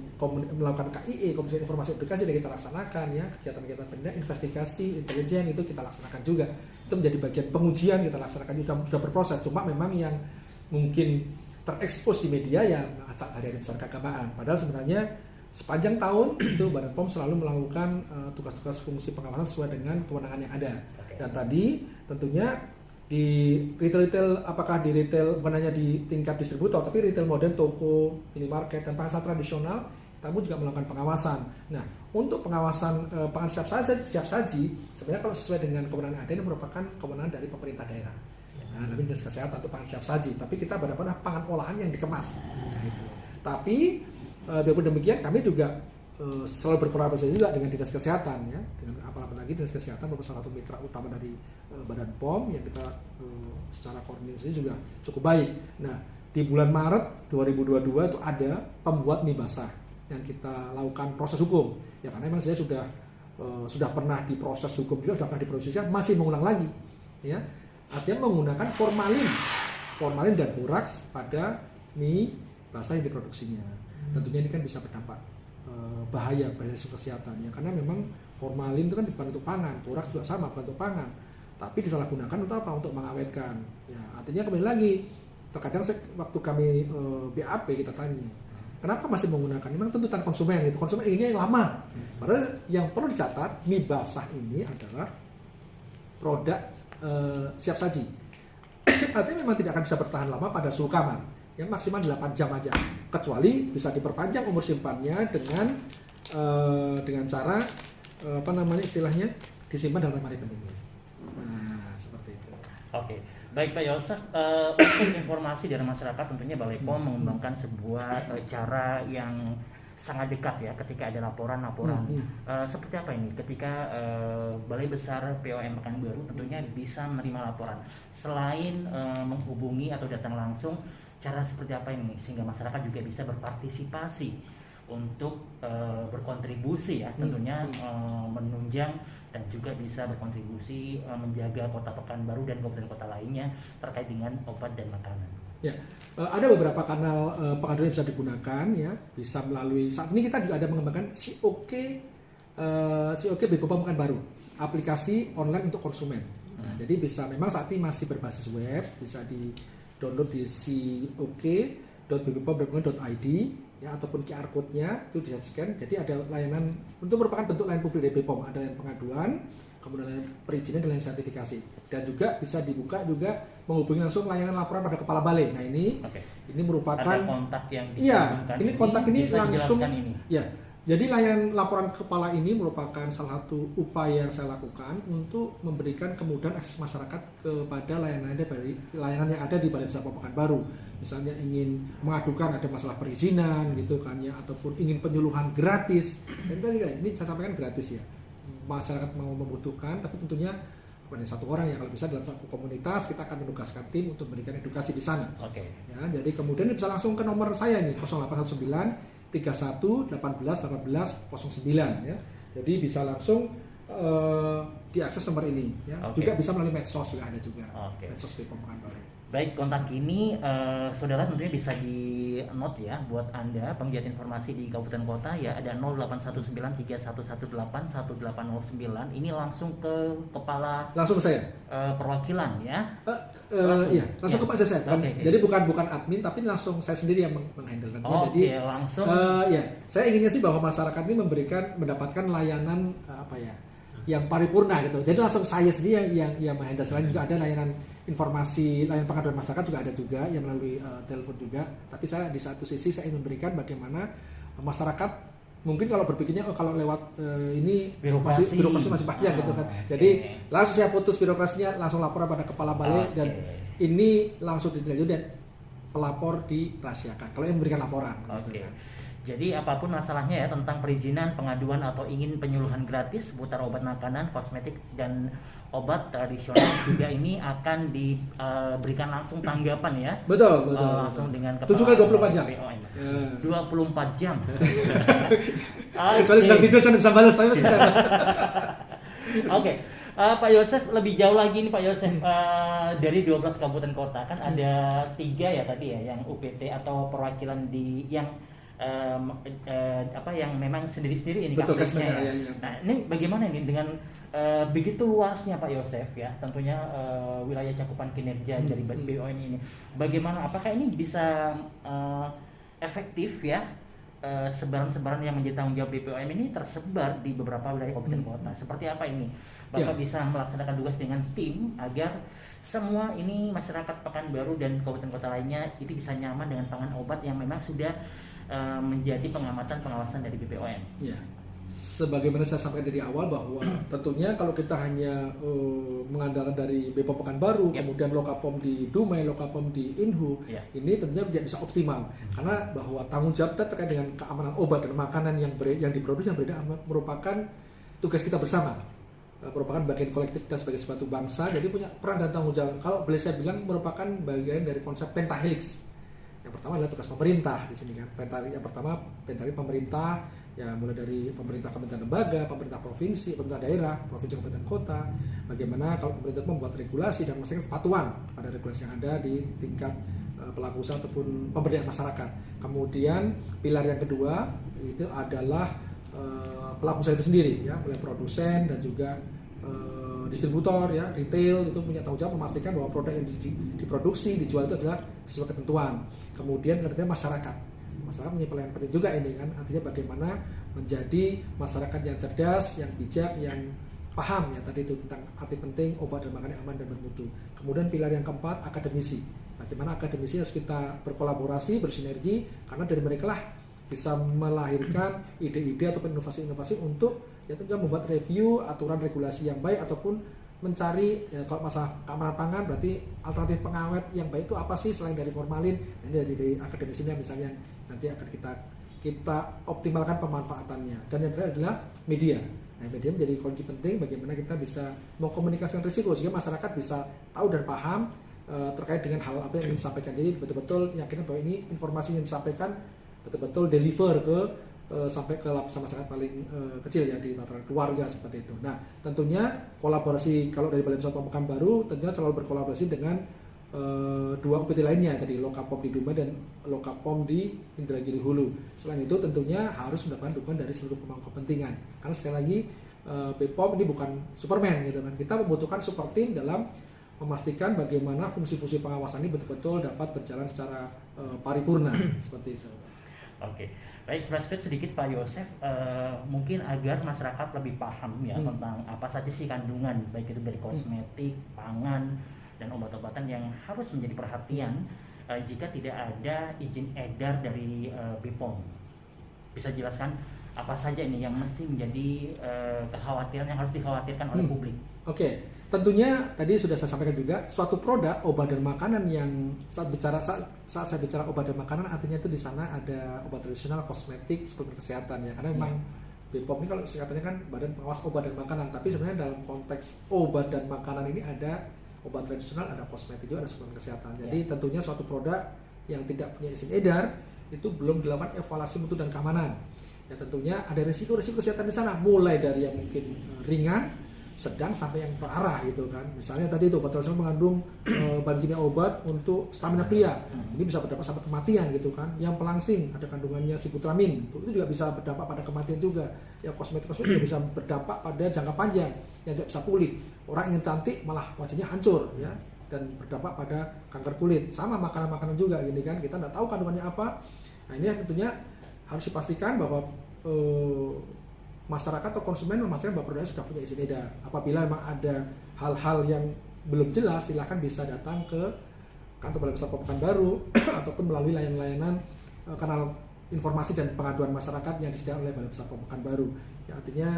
Speaker 1: melakukan KIE, Komisi Informasi Edukasi, dan kita laksanakan ya, kegiatan-kegiatan pendidikan, investigasi, intelijen itu kita laksanakan juga. Itu menjadi bagian pengujian kita laksanakan, sudah berproses. Cuma memang yang mungkin terekspos di media yang acak dari hari besar keagamaan. Padahal sebenarnya sepanjang tahun itu Badan POM selalu melakukan tugas-tugas fungsi pengawasan sesuai dengan kewenangan yang ada. Dan tadi tentunya di retail, apakah di retail bukan hanya di tingkat distributor, tapi retail modern, toko, minimarket, dan pasar tradisional, kami juga melakukan pengawasan. Nah, untuk pengawasan pangan siap saji, sebenarnya kalau sesuai dengan kewenangan ada, ini merupakan kewenangan dari pemerintah daerah. Nah, tapi dinas kesehatan untuk pangan siap saji, tapi kita benar-benar pangan olahan yang dikemas. Nah, itu. Tapi biarpun demikian, kami juga selalu berkolaborasi juga dengan dinas kesehatan ya, dengan apalagi lagi dinas kesehatan merupakan salah satu mitra utama dari Badan POM yang kita secara koordinasi juga cukup baik. Nah, di bulan Maret 2022 itu ada pembuat mie basah yang kita lakukan proses hukum ya, karena memang saya sudah pernah diproses hukum juga, sudah pernah diprosesnya, masih mengulang lagi ya, artinya menggunakan formalin dan boraks pada mie basah yang diproduksinya. Tentunya ini kan bisa berdampak bahaya pada isu kesehatan ya, karena memang formalin itu kan bukan untuk pangan, boraks juga sama bukan untuk pangan, tapi disalahgunakan untuk apa? Untuk mengawetkan ya. Artinya kembali lagi, terkadang waktu kami BAP kita tanya, kenapa masih menggunakan? Memang tuntutan konsumen itu, konsumen inginnya yang lama. Padahal yang perlu dicatat, mie basah ini adalah produk siap saji. Artinya memang tidak akan bisa bertahan lama pada suhu kamar, yang maksimal 8 jam aja, kecuali bisa diperpanjang umur simpannya dengan cara istilahnya disimpan dalam lemari pendingin. Nah, seperti itu.
Speaker 2: Oke, baik Pak Yosef, untuk informasi dari masyarakat, tentunya Balai POM mengembangkan sebuah cara yang sangat dekat ya ketika ada laporan-laporan. Seperti apa ini? Ketika Balai Besar POM Pekanbaru tentunya bisa menerima laporan, selain menghubungi atau datang langsung, cara seperti apa ini sehingga masyarakat juga bisa berpartisipasi untuk berkontribusi ya, tentunya menunjang dan juga bisa berkontribusi menjaga Kota Pekanbaru dan kabupaten kota lainnya terkait dengan obat dan makanan.
Speaker 1: Ya, ada beberapa kanal pengaduan yang bisa digunakan ya, bisa melalui saat ini kita juga ada mengembangkan COK BPOM Pekanbaru, aplikasi online untuk konsumen. Nah, jadi bisa memang saat ini masih berbasis web, bisa di download di cok.bppom.id ya, ataupun QR code-nya itu bisa scan. Jadi ada layanan, untuk merupakan bentuk layanan publik dari BPOM, ada yang pengaduan, kemudian layanan perizinan dan layanan sertifikasi, dan juga bisa dibuka juga menghubungi langsung layanan laporan pada kepala balai. Nah ini merupakan
Speaker 2: ada kontak yang
Speaker 1: dicantumkan. Ini kontak ini
Speaker 2: bisa
Speaker 1: langsung
Speaker 2: ini.
Speaker 1: Ya. Jadi layanan laporan kepala ini merupakan salah satu upaya yang saya lakukan untuk memberikan kemudahan akses masyarakat kepada layanan yang ada di Balai Besar Pekanbaru. Misalnya ingin mengadukan ada masalah perizinan gitu kan ya, ataupun ingin penyuluhan gratis. Dan tadi ini saya sampaikan gratis ya. Masyarakat mau membutuhkan, tapi tentunya bukan satu orang ya, kalau bisa dalam satu komunitas kita akan menugaskan tim untuk memberikan edukasi di sana. Ya, jadi kemudian bisa langsung ke nomor saya nih 0819 31 18 18 09 ya. Jadi bisa langsung diakses nomor ini ya. Juga bisa melalui medsos juga ada juga. Medsos BPOM Pekanbaru.
Speaker 2: Baik, kontak ini saudara tentunya bisa di note ya buat Anda penggiat informasi di kabupaten kota ya, ada 081931181809. Ini langsung ke kepala
Speaker 1: langsung ke saya.
Speaker 2: Perwakilan ya.
Speaker 1: Langsung ke Pak saya. Jadi bukan admin, tapi langsung saya sendiri yang menghandle. Jadi
Speaker 2: langsung.
Speaker 1: Saya inginnya sih bahwa masyarakat ini mendapatkan layanan yang paripurna gitu. Jadi langsung saya sendiri yang menghandle. Selain juga ada layanan informasi, layanan pengaduan masyarakat juga ada juga yang melalui telepon juga. Tapi saya di satu sisi saya ingin memberikan bagaimana masyarakat mungkin kalau berpikirnya kalau lewat ini birokrasi masih panjang gitu kan. Jadi langsung saya putus birokrasinya, langsung laporan pada kepala balai dan ini langsung ditindak dan pelapor dirahasiakan kalau yang memberikan laporan. Gitu kan.
Speaker 2: Jadi apapun masalahnya ya tentang perizinan, pengaduan atau ingin penyuluhan gratis seputar obat makanan, kosmetik dan obat tradisional juga ini akan diberikan langsung tanggapan ya.
Speaker 1: Betul.
Speaker 2: Langsung dengan kepala
Speaker 1: 7x24 jam.
Speaker 2: 24 jam.
Speaker 1: Kecuali sedang tidur saya bisa balas tapi masih saya.
Speaker 2: Pak Yosef, lebih jauh lagi nih Pak Yosef, dari 12 kabupaten kota kan ada 3 ya tadi ya yang UPT atau perwakilan di yang yang memang sendiri-sendiri ini kasusnya ya. Nah ini bagaimana ini dengan begitu luasnya Pak Yosef ya, tentunya wilayah cakupan kinerja dari BPOM ini, bagaimana apakah ini bisa efektif ya, sebaran-sebaran yang menjadi tanggung jawab BPOM ini tersebar di beberapa wilayah kabupaten kota, seperti apa ini Bapak bisa melaksanakan tugas dengan tim agar semua ini masyarakat Pekanbaru dan kabupaten kota lainnya itu bisa nyaman dengan pangan obat yang memang sudah menjadi pengawasan dari BPOM.
Speaker 1: Ya, sebagaimana saya sampaikan dari awal bahwa tentunya kalau kita hanya mengandalkan dari BPOM Pekanbaru, kemudian Lokapom di Dumai, Lokapom di Inhu, ini tentunya tidak bisa optimal karena bahwa tanggung jawab kita terkait dengan keamanan obat dan makanan yang diproduksi yang beredar merupakan tugas kita bersama, merupakan bagian kolektif kita sebagai suatu bangsa, jadi punya peran dan tanggung jawab. Kalau boleh saya bilang merupakan bagian dari konsep pentahelix. Yang pertama adalah tugas pemerintah di sini kan. Yang pertama pentaheli pemerintah ya, mulai dari pemerintah kementerian lembaga, pemerintah provinsi, pemerintah daerah, provinsi, kabupaten kota. Bagaimana kalau pemerintah membuat regulasi dan memastikan kepatuhan pada regulasi yang ada di tingkat pelaku usaha ataupun pemberdayaan masyarakat. Kemudian pilar yang kedua itu adalah pelaku usaha itu sendiri ya, mulai produsen dan juga distributor ya, retail itu punya tanggung jawab memastikan bahwa produk yang diproduksi, dijual itu adalah sesuai ketentuan. Kemudian artinya masyarakat punya peran penting juga ini kan, artinya bagaimana menjadi masyarakat yang cerdas, yang bijak, yang paham ya tadi itu tentang arti penting obat dan makanan yang aman dan bermutu. Kemudian pilar yang keempat akademisi. Bagaimana akademisi harus kita berkolaborasi, bersinergi karena dari mereka lah bisa melahirkan ide-ide ataupun inovasi-inovasi untuk ya tentunya membuat review aturan regulasi yang baik ataupun mencari ya, kalau masalah keamanan pangan berarti alternatif pengawet yang baik itu apa sih selain dari formalin. Ini dari akademisinya misalnya nanti akan kita optimalkan pemanfaatannya. Dan yang terakhir adalah media. Nah, media menjadi kunci penting bagaimana kita bisa mengkomunikasikan risiko sehingga masyarakat bisa tahu dan paham terkait dengan hal apa yang ingin disampaikan. Jadi betul-betul yakin bahwa ini informasi yang disampaikan betul-betul deliver ke sampai ke lapisan masyarakat paling kecil ya, di tataran keluarga seperti itu. Nah, tentunya kolaborasi kalau dari Balai Besar Pekanbaru tentunya selalu berkolaborasi dengan dua UPT lainnya, tadi Lokapom di Dumai dan Lokapom di Indragiri Hulu. Selain itu tentunya harus mendapatkan dukungan dari seluruh pemangku kepentingan. Karena sekali lagi BPOM ini bukan Superman gitu kan. Kita membutuhkan support team dalam memastikan bagaimana fungsi-fungsi pengawasan ini betul-betul dapat berjalan secara paripurna seperti itu.
Speaker 2: Oke, baik, flashback sedikit Pak Yosef, mungkin agar masyarakat lebih paham ya tentang apa saja sih kandungan, baik itu dari kosmetik, pangan, dan obat-obatan yang harus menjadi perhatian jika tidak ada izin edar dari BPOM. Bisa jelaskan apa saja ini yang mesti menjadi kekhawatiran yang harus dikhawatirkan oleh publik?
Speaker 1: Oke, tentunya tadi sudah saya sampaikan juga, suatu produk obat dan makanan yang saat saya bicara obat dan makanan, artinya itu di sana ada obat tradisional, kosmetik, suplemen kesehatan ya. Karena memang BPOM ini kalau singkatannya kan Badan Pengawas Obat dan Makanan, tapi sebenarnya dalam konteks obat dan makanan ini ada obat tradisional, ada kosmetik juga, ada suplemen kesehatan. Jadi tentunya suatu produk yang tidak punya izin edar itu belum dilakukan evaluasi mutu dan keamanan. Ya tentunya ada risiko-risiko kesehatan di sana, mulai dari yang mungkin ringan, sedang sampai yang parah gitu kan. Misalnya tadi itu obat tradisional mengandung bahan kimia obat untuk stamina pria. Ini bisa berdampak sampai kematian gitu kan. Yang pelangsing ada kandungannya sibutramin, itu juga bisa berdampak pada kematian juga. Ya kosmetik juga bisa berdampak pada jangka panjang yang tidak bisa pulih. Orang ingin cantik malah wajahnya hancur ya, dan berdampak pada kanker kulit. Sama makanan-makanan juga gini kan, kita nggak tahu kandungannya apa. Nah ini tentunya harus dipastikan bahwa masyarakat atau konsumen memastikan bahwa produknya sudah punya izin edar. Apabila memang ada hal-hal yang belum jelas, silakan bisa datang ke kantor Balai Besar Pekanbaru ataupun melalui layanan-layanan kanal informasi dan pengaduan masyarakat yang disediakan oleh Balai Besar Pekanbaru. Ya, artinya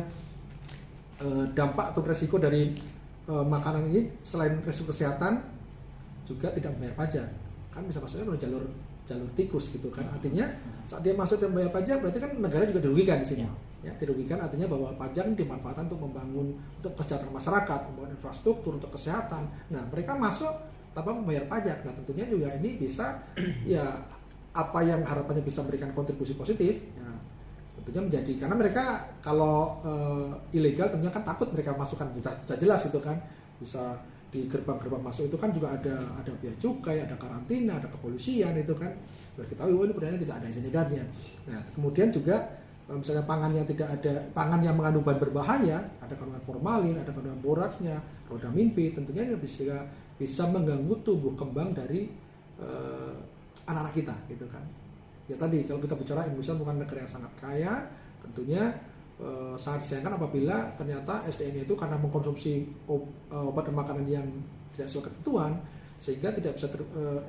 Speaker 1: dampak atau resiko dari makanan ini selain resiko kesehatan juga tidak membayar pajak. Kan bisa masuknya melalui jalur tikus gitu kan. Artinya saat dia masuk dan bayar pajak berarti kan negara juga dirugikan di sini. Ya, dirugikan artinya bahwa pajak dimanfaatkan untuk membangun, untuk kesejahteraan masyarakat, membangun infrastruktur untuk kesehatan. Nah, mereka masuk tanpa membayar pajak. Nah, tentunya juga ini bisa ya apa yang harapannya bisa memberikan kontribusi positif ya, tentunya menjadi, karena mereka kalau ilegal tentunya kan takut mereka masukkan, sudah jelas gitu kan. Bisa di gerbang-gerbang masuk itu kan juga ada bea cukai, ada karantina, ada kepolisian itu kan. Sudah ketahui ini sebenarnya tidak ada izin edarnya. Nah, kemudian juga misalnya pangan yang tidak ada, pangan yang mengandung bahan berbahaya, ada kandungan formalin, ada kandungan boraksnya, rodamin B, tentunya ini bisa mengganggu tumbuh kembang dari anak-anak kita gitu kan. Ya tadi kalau kita bicara Indonesia bukan negara yang sangat kaya, tentunya sangat disayangkan apabila ternyata SDM itu karena mengkonsumsi obat dan makanan yang tidak sesuai ketentuan, sehingga tidak bisa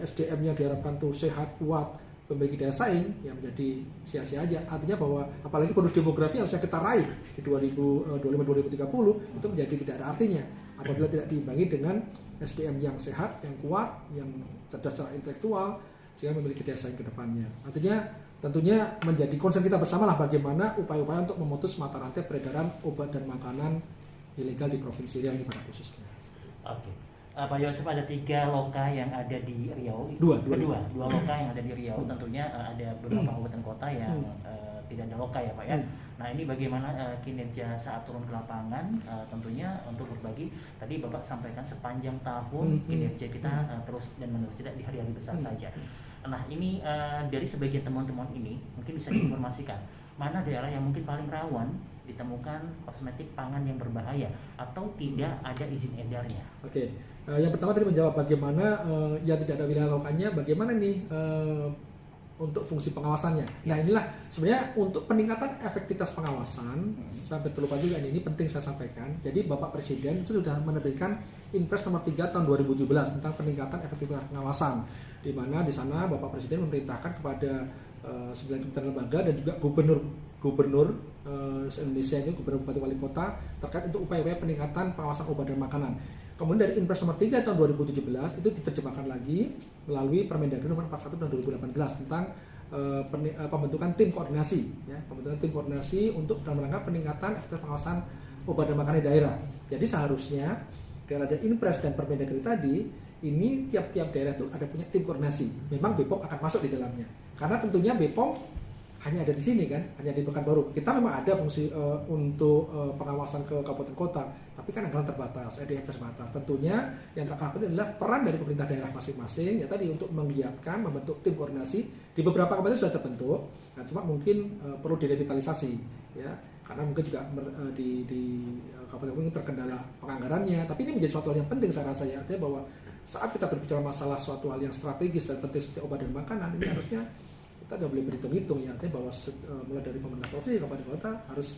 Speaker 1: SDM yang diharapkan tuh sehat, kuat, memiliki daya saing, yang menjadi sia-sia aja. Artinya bahwa apalagi bonus demografi yang harusnya kita raih di 2025-2030 itu menjadi tidak ada artinya apabila tidak diimbangi dengan SDM yang sehat, yang kuat, yang cerdas secara intelektual, sehingga memiliki daya saing ke depannya. Artinya tentunya menjadi concern kita bersama lah bagaimana upaya-upaya untuk memutus mata rantai peredaran obat dan makanan ilegal di Provinsi Riau ini pada khususnya.
Speaker 2: Oke. Pak Yosef, ada 3 loka yang ada di Riau.
Speaker 1: Dua
Speaker 2: loka yang ada di Riau. Tentunya ada beberapa kabupaten kota yang tidak ada loka ya Pak ya. Nah ini bagaimana kinerja saat turun ke lapangan, tentunya untuk berbagi. Tadi Bapak sampaikan sepanjang tahun kinerja kita terus dan menerus, tidak di hari-hari besar saja. Nah ini dari sebagian temuan-temuan ini mungkin bisa diinformasikan mana daerah yang mungkin paling rawan ditemukan kosmetik pangan yang berbahaya atau tidak ada izin edarnya.
Speaker 1: Oke, yang pertama tadi menjawab bagaimana yang tidak ada wilayah lokalnya, bagaimana nih untuk fungsi pengawasannya. Nah inilah sebenarnya untuk peningkatan efektivitas pengawasan, sampai terlupa juga ini penting saya sampaikan. Jadi Bapak Presiden itu sudah menerbitkan Inpres nomor 3 tahun 2017 tentang peningkatan efektivitas pengawasan, di mana di sana Bapak Presiden memerintahkan kepada 9 kementerian lembaga dan juga gubernur se-Indonesia ini, gubernur, bupati, wali kota, terkait untuk upaya-upaya peningkatan pengawasan obat dan makanan. Kemudian dari Inpres nomor 3 tahun 2017 itu diterjemahkan lagi melalui Permendagri nomor 41 tahun 2018 tentang pembentukan tim koordinasi, ya, pembentukan tim koordinasi untuk dalam rangka peningkatan efektivitas pengawasan obat dan makanan di daerah. Jadi seharusnya dengan ada Inpres dan Permendagri tadi, ini tiap-tiap daerah itu ada punya tim koordinasi. Memang BPOM akan masuk di dalamnya, karena tentunya BPOM hanya ada di sini kan, hanya di Pekanbaru. Kita memang ada fungsi untuk pengawasan ke kabupaten kota, tapi kan anggaran terbatas, EDM terbatas. Tentunya yang tak kalah penting adalah peran dari pemerintah daerah masing-masing, ya tadi untuk menggiatkan, membentuk tim koordinasi. Di beberapa kabupaten sudah terbentuk, nah, cuma mungkin perlu direvitalisasi, ya. Karena mungkin juga di kabupaten ini terkendala penganggarannya, tapi ini menjadi suatu hal yang penting saya rasa, ya. Artinya bahwa saat kita berbicara masalah suatu hal yang strategis dan penting seperti obat dan makanan, ini harusnya kita tidak boleh berhitung-hitung, ya. Artinya bahwa mulai dari pemerintah provinsi, kabupaten kota harus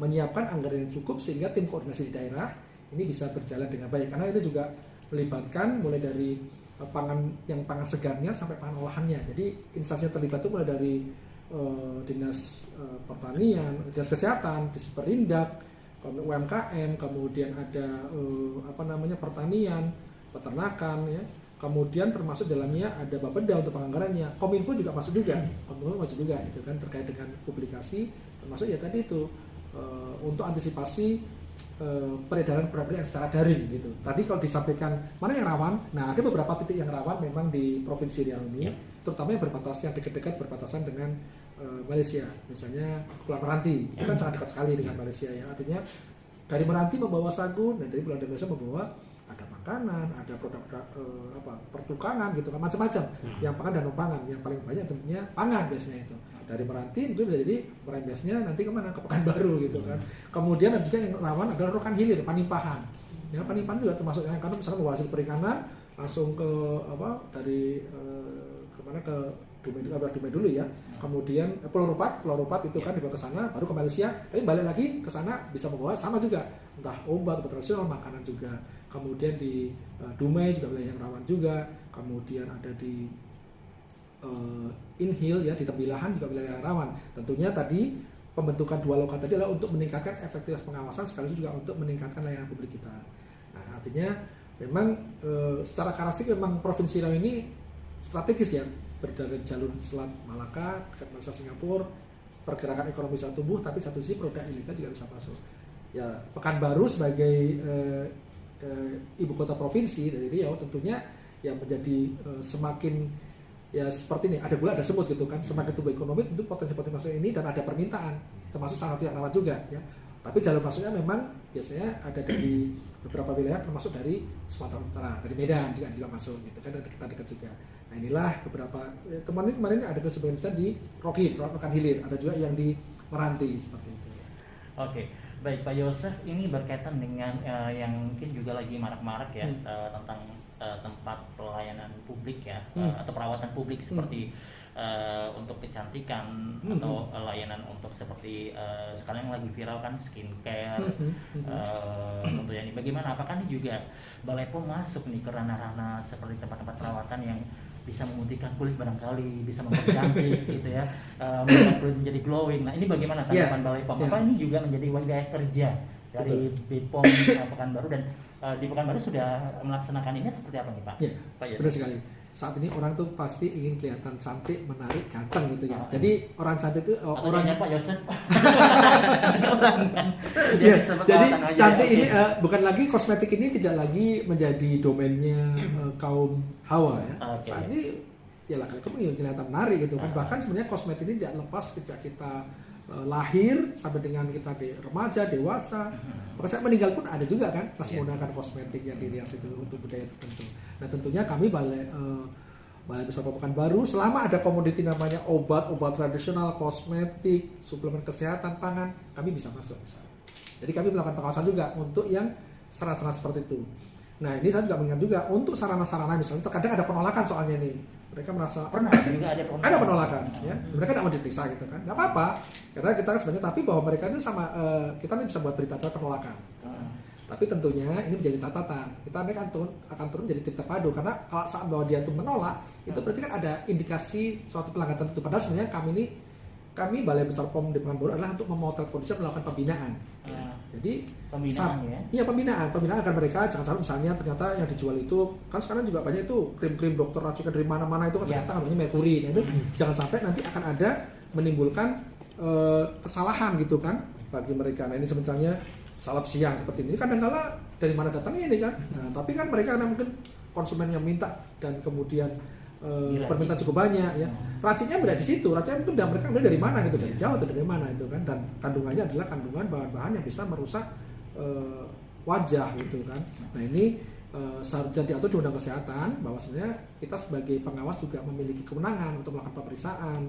Speaker 1: menyiapkan anggaran yang cukup sehingga tim koordinasi di daerah ini bisa berjalan dengan baik. Karena itu juga melibatkan mulai dari pangan segarnya sampai pangan olahannya. Jadi instansi yang terlibat itu mulai dari dinas pertanian, dinas kesehatan, dinas perindak, UMKM, kemudian ada pertanian, peternakan, ya. Kemudian termasuk dalamnya ada Bapeda untuk penganggarannya, Kominfo juga masuk juga, itu kan terkait dengan publikasi, termasuk ya tadi itu untuk antisipasi peredaran yang secara daring gitu. Tadi kalau disampaikan mana yang rawan, nah ada beberapa titik yang rawan memang di Provinsi Riau ini, terutama yang yang dekat-dekat berbatasan dengan Malaysia, misalnya Kepulauan Meranti, itu kan sangat dekat sekali dengan Malaysia, ya. Artinya dari Meranti membawa sagu, dan dari Pulau Indonesia membawa ada makanan, ada produk-produk pertukangan gitu kan, macam-macam. Yang pangan dan non pangan, yang paling banyak tentunya pangan biasanya itu. Dari Meranti itu bisa jadi merembesnya nanti kemana, ke Pekanbaru gitu kan. Kemudian ada juga yang rawan adalah rokan hilir, Panimpahan. Ya, Panimpahan juga termasuk yang karena misalnya membawa hasil perikanan langsung ke dari kemana ke Dumai dulu ya. Kemudian Pulau Rupat itu kan dibawa ke sana, baru ke Malaysia, tapi balik lagi ke sana bisa membawa sama juga, entah obat, obat tradisional, makanan juga. Kemudian di Dumai juga wilayah yang rawan juga. Kemudian ada di Inhil ya, di Tembilahan juga wilayah yang rawan. Tentunya tadi pembentukan dua lokal tadi adalah untuk meningkatkan efektivitas pengawasan sekaligus juga untuk meningkatkan layanan publik kita. Nah, artinya memang secara karakteristik memang Provinsi Riau ini strategis ya, berdalih jalur Selat Malaka, dekat Malaysia Singapura, pergerakan ekonomi bisa tumbuh, tapi satu sisi produk ilegal juga bisa masuk. Ya, Pekanbaru sebagai ibu kota provinsi dari Riau tentunya yang menjadi semakin ya seperti ini, ada gula ada semut gitu kan, semakin tumbuh ekonomi tentu potensi masuk ini, dan ada permintaan, termasuk salah satu yang rawan juga ya. Tapi jalur masuknya memang biasanya ada dari beberapa wilayah, termasuk dari Sumatera Utara, dari Medan juga masuk gitu kan, kita dekat juga. Nah inilah beberapa kemarin ada sebagian di Rokan Hilir, ada juga yang di Meranti seperti itu.
Speaker 2: Oke, baik Pak Yosef, ini berkaitan dengan yang mungkin juga lagi marak-marak ya, tentang tempat pelayanan publik ya, atau perawatan publik seperti untuk kecantikan atau layanan untuk seperti sekarang yang lagi viral kan skincare, tentunya ini bagaimana, apakah ini juga Balai POM masuk nih ke ranah-ranah seperti tempat-tempat perawatan yang bisa memutihkan kulit barangkali, bisa mempercantik gitu ya, membuat kulit menjadi glowing. Nah ini bagaimana tanggapan Balai POM? Apa ini juga menjadi wilayah kerja dari BPOM Pekanbaru, dan di Pekanbaru sudah melaksanakan ini seperti apa nih Pak?
Speaker 1: Ya, benar sekali. Saat ini orang tuh pasti ingin kelihatan cantik, menarik, ganteng gitu ya. Jadi orang cantik itu orangnya
Speaker 2: Pak Yosef.
Speaker 1: Ya, jadi cantik ini bukan lagi kosmetik, ini tidak lagi menjadi domainnya kaum Hawa ya. Saat ini ya lah kamu kelihatan menarik gitu kan. Bahkan sebenarnya kosmetik ini tidak lepas sejak kita lahir sampai dengan kita di remaja, dewasa, bahkan saya meninggal pun ada juga kan masih menggunakan kosmetik yang dirias itu untuk budaya tertentu. Nah tentunya kami Balai Besar Pekanbaru selama ada komoditi namanya obat tradisional, kosmetik, suplemen kesehatan, pangan, kami bisa masuk misalnya. Jadi kami melakukan pengawasan juga untuk yang sarana-sarana seperti itu. Nah ini saya juga mengingat juga untuk sarana-sarana misalnya terkadang ada penolakan soalnya nih. Mereka merasa
Speaker 2: pernah juga ada penolakan
Speaker 1: ya. Mereka tidak mau diperiksa gitu kan. Nggak apa-apa. Karena kita kan sebenarnya, tapi bahwa mereka itu sama kita nih bisa buat berita acara penolakan. Tapi tentunya ini menjadi catatan. Kita ini akan turun jadi tim terpadu, karena kalau saat bahwa dia itu menolak, itu berarti kan ada indikasi suatu pelanggaran tertentu. Padahal sebenarnya kami Balai Besar POM di Pekanbaru adalah untuk memotret kondisi, melakukan pembinaan. Jadi pembinaan agar mereka jangan sampai misalnya ternyata yang dijual itu kan sekarang juga banyak itu krim-krim dokter racikan dari mana-mana itu kan ternyata namanya merkuri. Nah itu jangan sampai nanti akan ada menimbulkan kesalahan gitu kan bagi mereka. Nah ini misalnya salep siang seperti ini kadang-kala dari mana datangnya ini kan. Nah, tapi kan mereka karena mungkin konsumen yang minta dan kemudian
Speaker 2: Diracik.
Speaker 1: permintaan cukup banyak ya. Raciknya beda di situ. Raciknya itu mereka ambil dari mana gitu, dari Jawa atau dari mana itu kan. Dan kandungannya adalah kandungan bahan-bahan yang bisa merusak wajah gitu kan. Nah ini seharusnya diatur di Undang Kesehatan bahwa sebenarnya kita sebagai pengawas juga memiliki kewenangan untuk melakukan pemeriksaan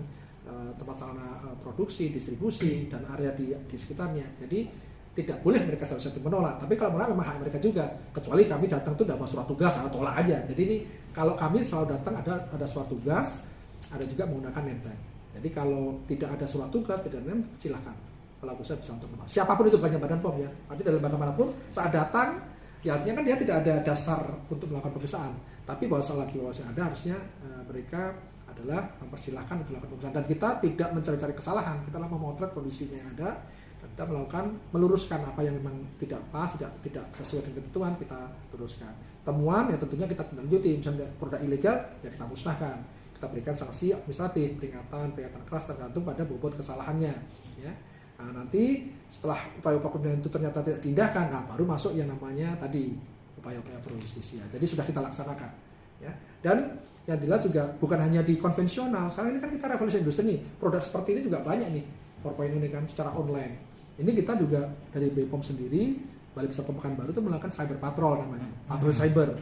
Speaker 1: tempat sarana produksi, distribusi dan area di sekitarnya. Jadi tidak boleh mereka seharusnya menolak. Tapi kalau menolak memang hak mereka juga. Kecuali kami datang itu tidak bawa surat tugas, atau tolak aja. Jadi ini kalau kami selalu datang ada surat tugas, ada juga menggunakan name tag. Jadi kalau tidak ada surat tugas, tidak ada name, silakan. Kalau usaha bisa untuk menolak. Siapapun itu, bukan Badan POM ya. Artinya dalam lembaga manapun saat datang, ya artinya kan dia tidak ada dasar untuk melakukan pemeriksaan. Tapi bahwa selagi bahwa ada harusnya mereka adalah mempersilahkan untuk melakukan pemeriksaan. Dan kita tidak mencari-cari kesalahan, kita adalah memotret kondisinya yang ada. Kita melakukan meluruskan apa yang memang tidak pas, tidak sesuai dengan ketentuan, kita luruskan. Temuan ya tentunya kita tindak lanjuti, misalnya produk ilegal ya kita musnahkan. Kita berikan sanksi administratif, peringatan keras tergantung pada bobot kesalahannya. Ya. Nah, nanti setelah upaya-upaya pembinaan itu ternyata tidak diindahkan, nah baru masuk yang namanya tadi upaya-upaya pro justisia. Jadi sudah kita laksanakan. Ya. Dan yang jelas juga bukan hanya di konvensional. Sekarang ini kan kita revolusi industri nih, produk seperti ini juga banyak nih. 4.0 ini kan secara online. Ini kita juga dari BPOM sendiri, Balai Besar Pekanbaru itu melakukan cyber patrol namanya, patroli cyber.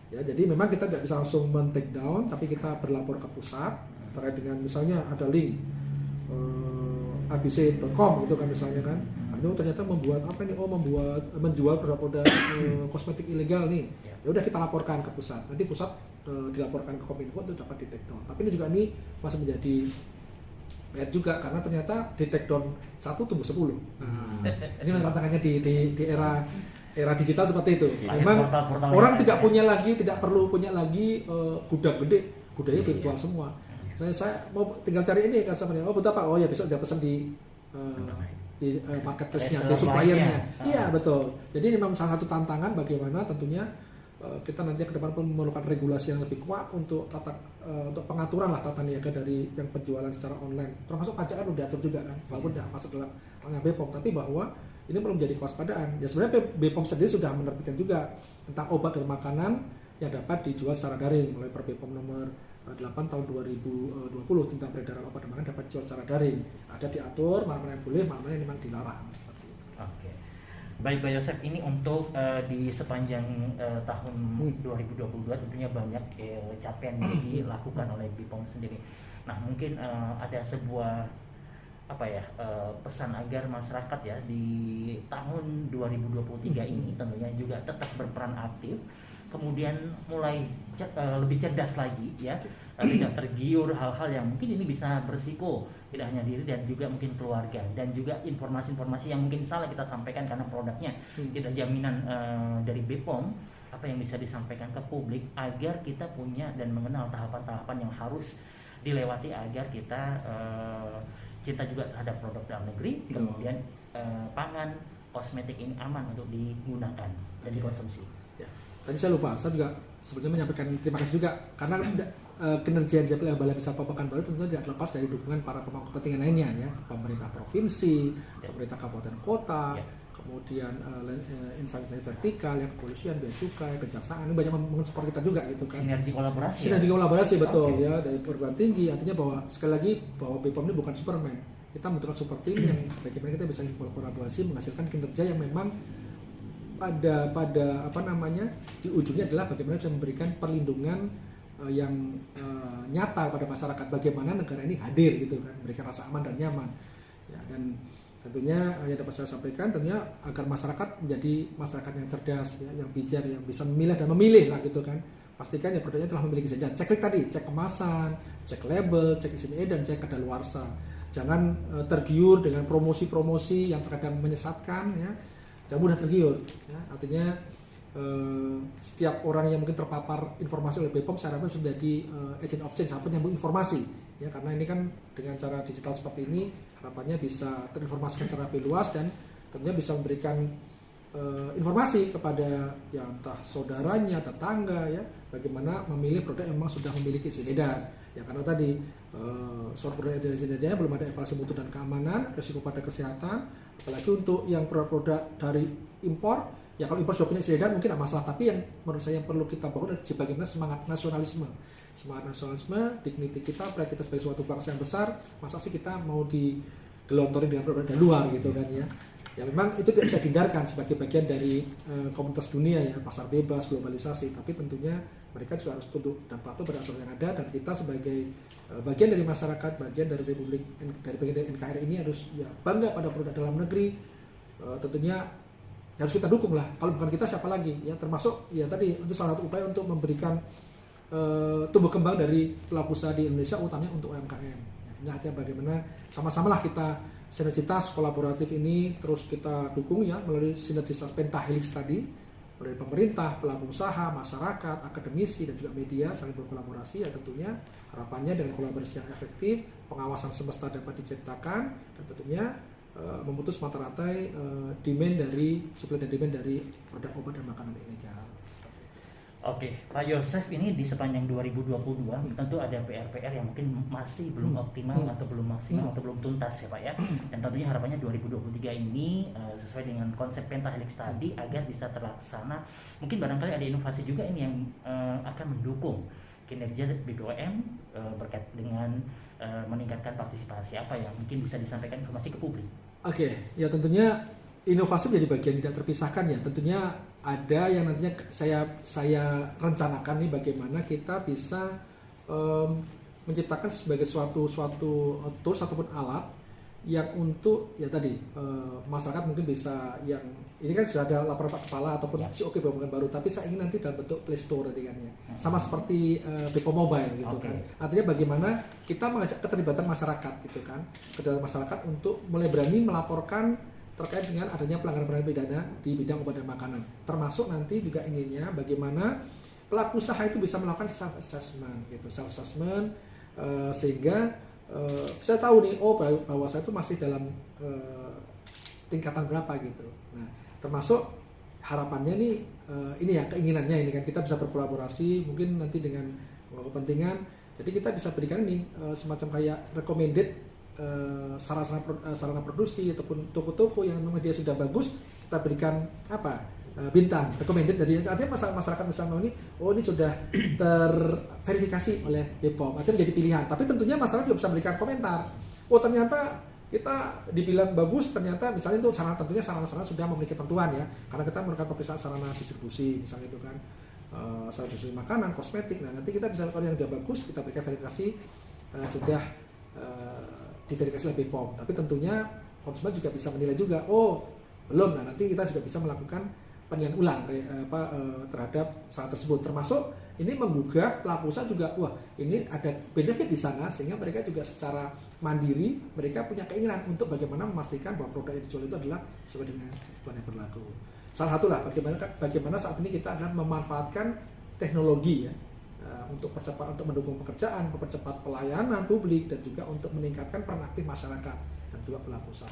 Speaker 1: Ya, jadi memang kita tidak bisa langsung men-take down, tapi kita berlapor ke pusat terkait dengan misalnya ada link abc.com gitu kan misalnya kan. Nah, itu ternyata membuat apa nih? Menjual produk-produk kosmetik ilegal nih. Ya udah kita laporkan ke pusat. Nanti pusat dilaporkan ke Kominfo untuk dapat di-take down. Tapi ini masih menjadi PR juga karena ternyata di take down 1 tumbuh 10. Ini memang tantangannya di era digital seperti itu. Memang orang tidak perlu punya lagi gudang gede, gudangnya virtual semua. Saya mau tinggal cari ini kan sebenarnya. Oh betul Pak. Oh ya besok dia pesan di marketplace-nya, di suppliernya. Iya betul. Jadi memang salah satu tantangan bagaimana tentunya kita nanti ke depan pun memerlukan regulasi yang lebih kuat untuk untuk pengaturan lah tata niaga dari yang penjualan secara online. Termasuk pajak kan udah diatur juga kan, walaupun tidak masuk dalam ranah BPOM, tapi bahwa ini perlu menjadi kewaspadaan. Ya sebenarnya BPOM sendiri sudah menerbitkan juga tentang obat dan makanan yang dapat dijual secara daring mulai per BPOM nomor 8 tahun 2020 tentang peredaran obat dan makanan dapat dijual secara daring. Ada diatur mana yang boleh, mana yang memang dilarang seperti itu.
Speaker 2: Oke. Baik Pak Yosef, ini untuk di sepanjang tahun 2022 tentunya banyak capaian yang dilakukan oleh BPOM sendiri. Nah mungkin ada sebuah pesan agar masyarakat ya di tahun 2023 ini tentunya juga tetap berperan aktif, kemudian mulai lebih cerdas lagi ya, tidak tergiur hal-hal yang mungkin ini bisa berisiko tidak hanya diri dan juga mungkin keluarga, dan juga informasi-informasi yang mungkin salah kita sampaikan karena produknya tidak jaminan dari BPOM, apa yang bisa disampaikan ke publik agar kita punya dan mengenal tahapan-tahapan yang harus dilewati agar kita cinta juga terhadap produk dalam negeri, kemudian pangan, kosmetik ini aman untuk digunakan dan dikonsumsi.
Speaker 1: Ya. Tadi saya lupa, saya juga sebetulnya menyampaikan terima kasih juga karena kinerja Balai Besar Pekanbaru tentunya tidak terlepas dari dukungan para pemangku kepentingan lainnya ya, pemerintah provinsi, pemerintah kabupaten kota, kemudian instansi vertikal, yang kepolisian, bea cukai, kejaksaan, ini banyak mensupport kita juga gitu kan. Sinergi kolaborasi betul ya dari perguruan tinggi, artinya bahwa sekali lagi bahwa BPOM ini bukan Superman. Kita membutuhkan super team yang bagaimana kita bisa berkolaborasi menghasilkan kinerja yang memang pada di ujungnya adalah bagaimana bisa memberikan perlindungan yang nyata pada masyarakat, bagaimana negara ini hadir gitu kan, memberikan rasa aman dan nyaman ya. Dan tentunya yang dapat saya sampaikan tentunya agar masyarakat menjadi masyarakat yang cerdas ya, yang bijak, yang bisa memilih dan memilih lah gitu kan. Pastikan ya produknya telah memiliki izin. Cek tadi, cek kemasan, cek label, cek izin edar, dan cek kadaluarsa. Jangan tergiur dengan promosi-promosi yang terkadang menyesatkan ya. Jangan mudah tergiur ya. Artinya setiap orang yang mungkin terpapar informasi oleh BPOM saya harapkan sudah menjadi agent of change, penyambung informasi ya, karena ini kan dengan cara digital seperti ini harapannya bisa terinformasikan secara lebih luas dan tentunya bisa memberikan informasi kepada ya entah saudaranya, tetangga ya, bagaimana memilih produk yang memang sudah memiliki izin edar ya, karena tadi suatu produk izin edarnya belum ada evaluasi mutu dan keamanan, risiko pada kesehatan, apalagi untuk yang produk-produk dari impor. Ya kalau impor sudah punya izin edar mungkin tidak masalah, tapi yang menurut saya yang perlu kita bangun adalah bagaimana semangat nasionalisme, semangat nasionalisme, dignity kita, pride kita sebagai suatu bangsa yang besar. Masa sih kita mau digelontorin dengan produk dari luar gitu kan ya. Ya memang itu tidak bisa dihindarkan sebagai bagian dari komunitas dunia ya, pasar bebas, globalisasi. Tapi tentunya mereka juga harus tunduk dan patuh pada aturan yang ada, dan kita sebagai bagian dari masyarakat, bagian dari Republik, dari bagian dari NKRI ini harus ya bangga pada produk dalam negeri. Tentunya harus kita dukung lah. Kalau bukan kita siapa lagi ya, termasuk ya tadi itu salah satu upaya untuk memberikan tumbuh kembang dari pelaku usaha di Indonesia, utamanya untuk UMKM. Ini artinya bagaimana sama-samalah kita sinergitas kolaboratif ini terus kita dukung ya melalui sinergitas pentahelix tadi, dari pemerintah, pelaku usaha, masyarakat, akademisi dan juga media saling berkolaborasi. Ya tentunya harapannya dengan kolaborasi yang efektif, pengawasan semesta dapat diciptakan, dan tentunya memutus mata rantai demand dari supply dan demand dari produk obat dan makanan ilegal.
Speaker 2: Oke, Pak Yosef, ini di sepanjang 2022 tentu ada PR-PR yang mungkin masih belum optimal atau belum maksimal atau belum tuntas ya Pak ya. Dan tentunya harapannya 2023 ini sesuai dengan konsep pentahelix tadi agar bisa terlaksana. Mungkin barangkali ada inovasi juga ini yang akan mendukung kinerja BPOM berkait dengan meningkatkan partisipasi. Apa yang mungkin bisa disampaikan informasi ke publik? Oke,
Speaker 1: ya tentunya inovasi menjadi bagian tidak terpisahkan ya. Tentunya ada yang nantinya saya rencanakan nih bagaimana kita bisa menciptakan sebagai suatu tools ataupun alat yang untuk ya tadi masyarakat mungkin bisa, yang ini kan sudah ada laporan Pak Kepala ataupun COK bukan baru, tapi saya ingin nanti dalam bentuk Play Store tadi kan ya, sama seperti Bepom Mobile gitu kan. Artinya bagaimana kita mengajak keterlibatan masyarakat gitu kan, keterlibatan masyarakat untuk mulai berani melaporkan terkait dengan adanya pelanggaran pidana di bidang obat dan makanan. Termasuk nanti juga inginnya bagaimana pelaku usaha itu bisa melakukan self assessment gitu, sehingga saya tahu nih bahwa saya itu masih dalam tingkatan berapa gitu. Nah, termasuk harapannya nih ini ya keinginannya ini kan kita bisa berkolaborasi mungkin nanti dengan kepentingan. Jadi kita bisa berikan nih semacam kayak recommended sarana produksi ataupun toko-toko yang memang dia sudah bagus, kita berikan bintang recommended. Jadi artinya masyarakat bisa mau ini sudah terverifikasi oleh Bepom, artinya menjadi pilihan. Tapi tentunya masyarakat juga bisa memberikan komentar, ternyata kita dibilang bagus, ternyata misalnya itu tentunya sarana-sarana sudah memiliki tentuan ya, karena kita melakukan pemeriksaan sarana distribusi misalnya itu kan, sarana distribusi makanan, kosmetik. Nah nanti kita bisa kalau yang sudah bagus kita berikan verifikasi sudah diverifikasi oleh Bepom. Tapi tentunya konsumen juga bisa menilai juga, belum. Nah nanti kita juga bisa melakukan penilaian ulang terhadap sarana tersebut. Termasuk ini menggugah pelaku usaha juga, ini ada benefit di sana, sehingga mereka juga secara mandiri mereka punya keinginan untuk bagaimana memastikan bahwa produk yang dijual itu adalah sesuai dengan ketentuan yang berlaku. Salah satu lah bagaimana saat ini kita adalah memanfaatkan teknologi ya, untuk mendukung pekerjaan, mempercepat pelayanan publik, dan juga untuk meningkatkan peran aktif masyarakat dan juga pelaku usaha.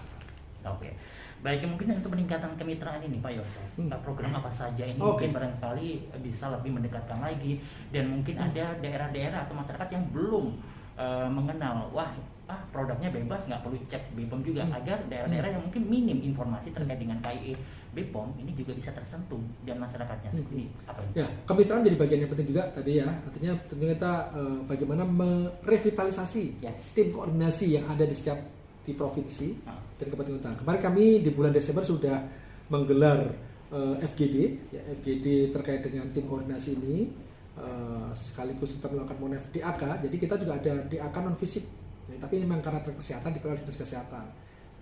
Speaker 2: Oke, baik, mungkin untuk peningkatan kemitraan ini Pak Yosef, program apa saja ini mungkin barangkali bisa lebih mendekatkan lagi, dan mungkin ada daerah-daerah atau masyarakat yang belum mengenal, produknya bebas, nggak perlu cek Bepom juga, agar daerah-daerah yang mungkin minim informasi terkait dengan KIE Bepom ini juga bisa tersentuh dan masyarakatnya sendiri. Apa ini? Ya,
Speaker 1: kemitraan jadi bagian yang penting juga tadi ya. Artinya tentunya kita bagaimana merevitalisasi tim koordinasi yang ada di provinsi dan Kabupaten Kota. Kemarin kami di bulan Desember sudah menggelar FGD terkait dengan tim koordinasi ini, sekaligus kita melakukan monef DAK. Jadi kita juga ada DAK non fisik. Ya, tapi ini memang karena kesehatan dikelola Dinas Kesehatan.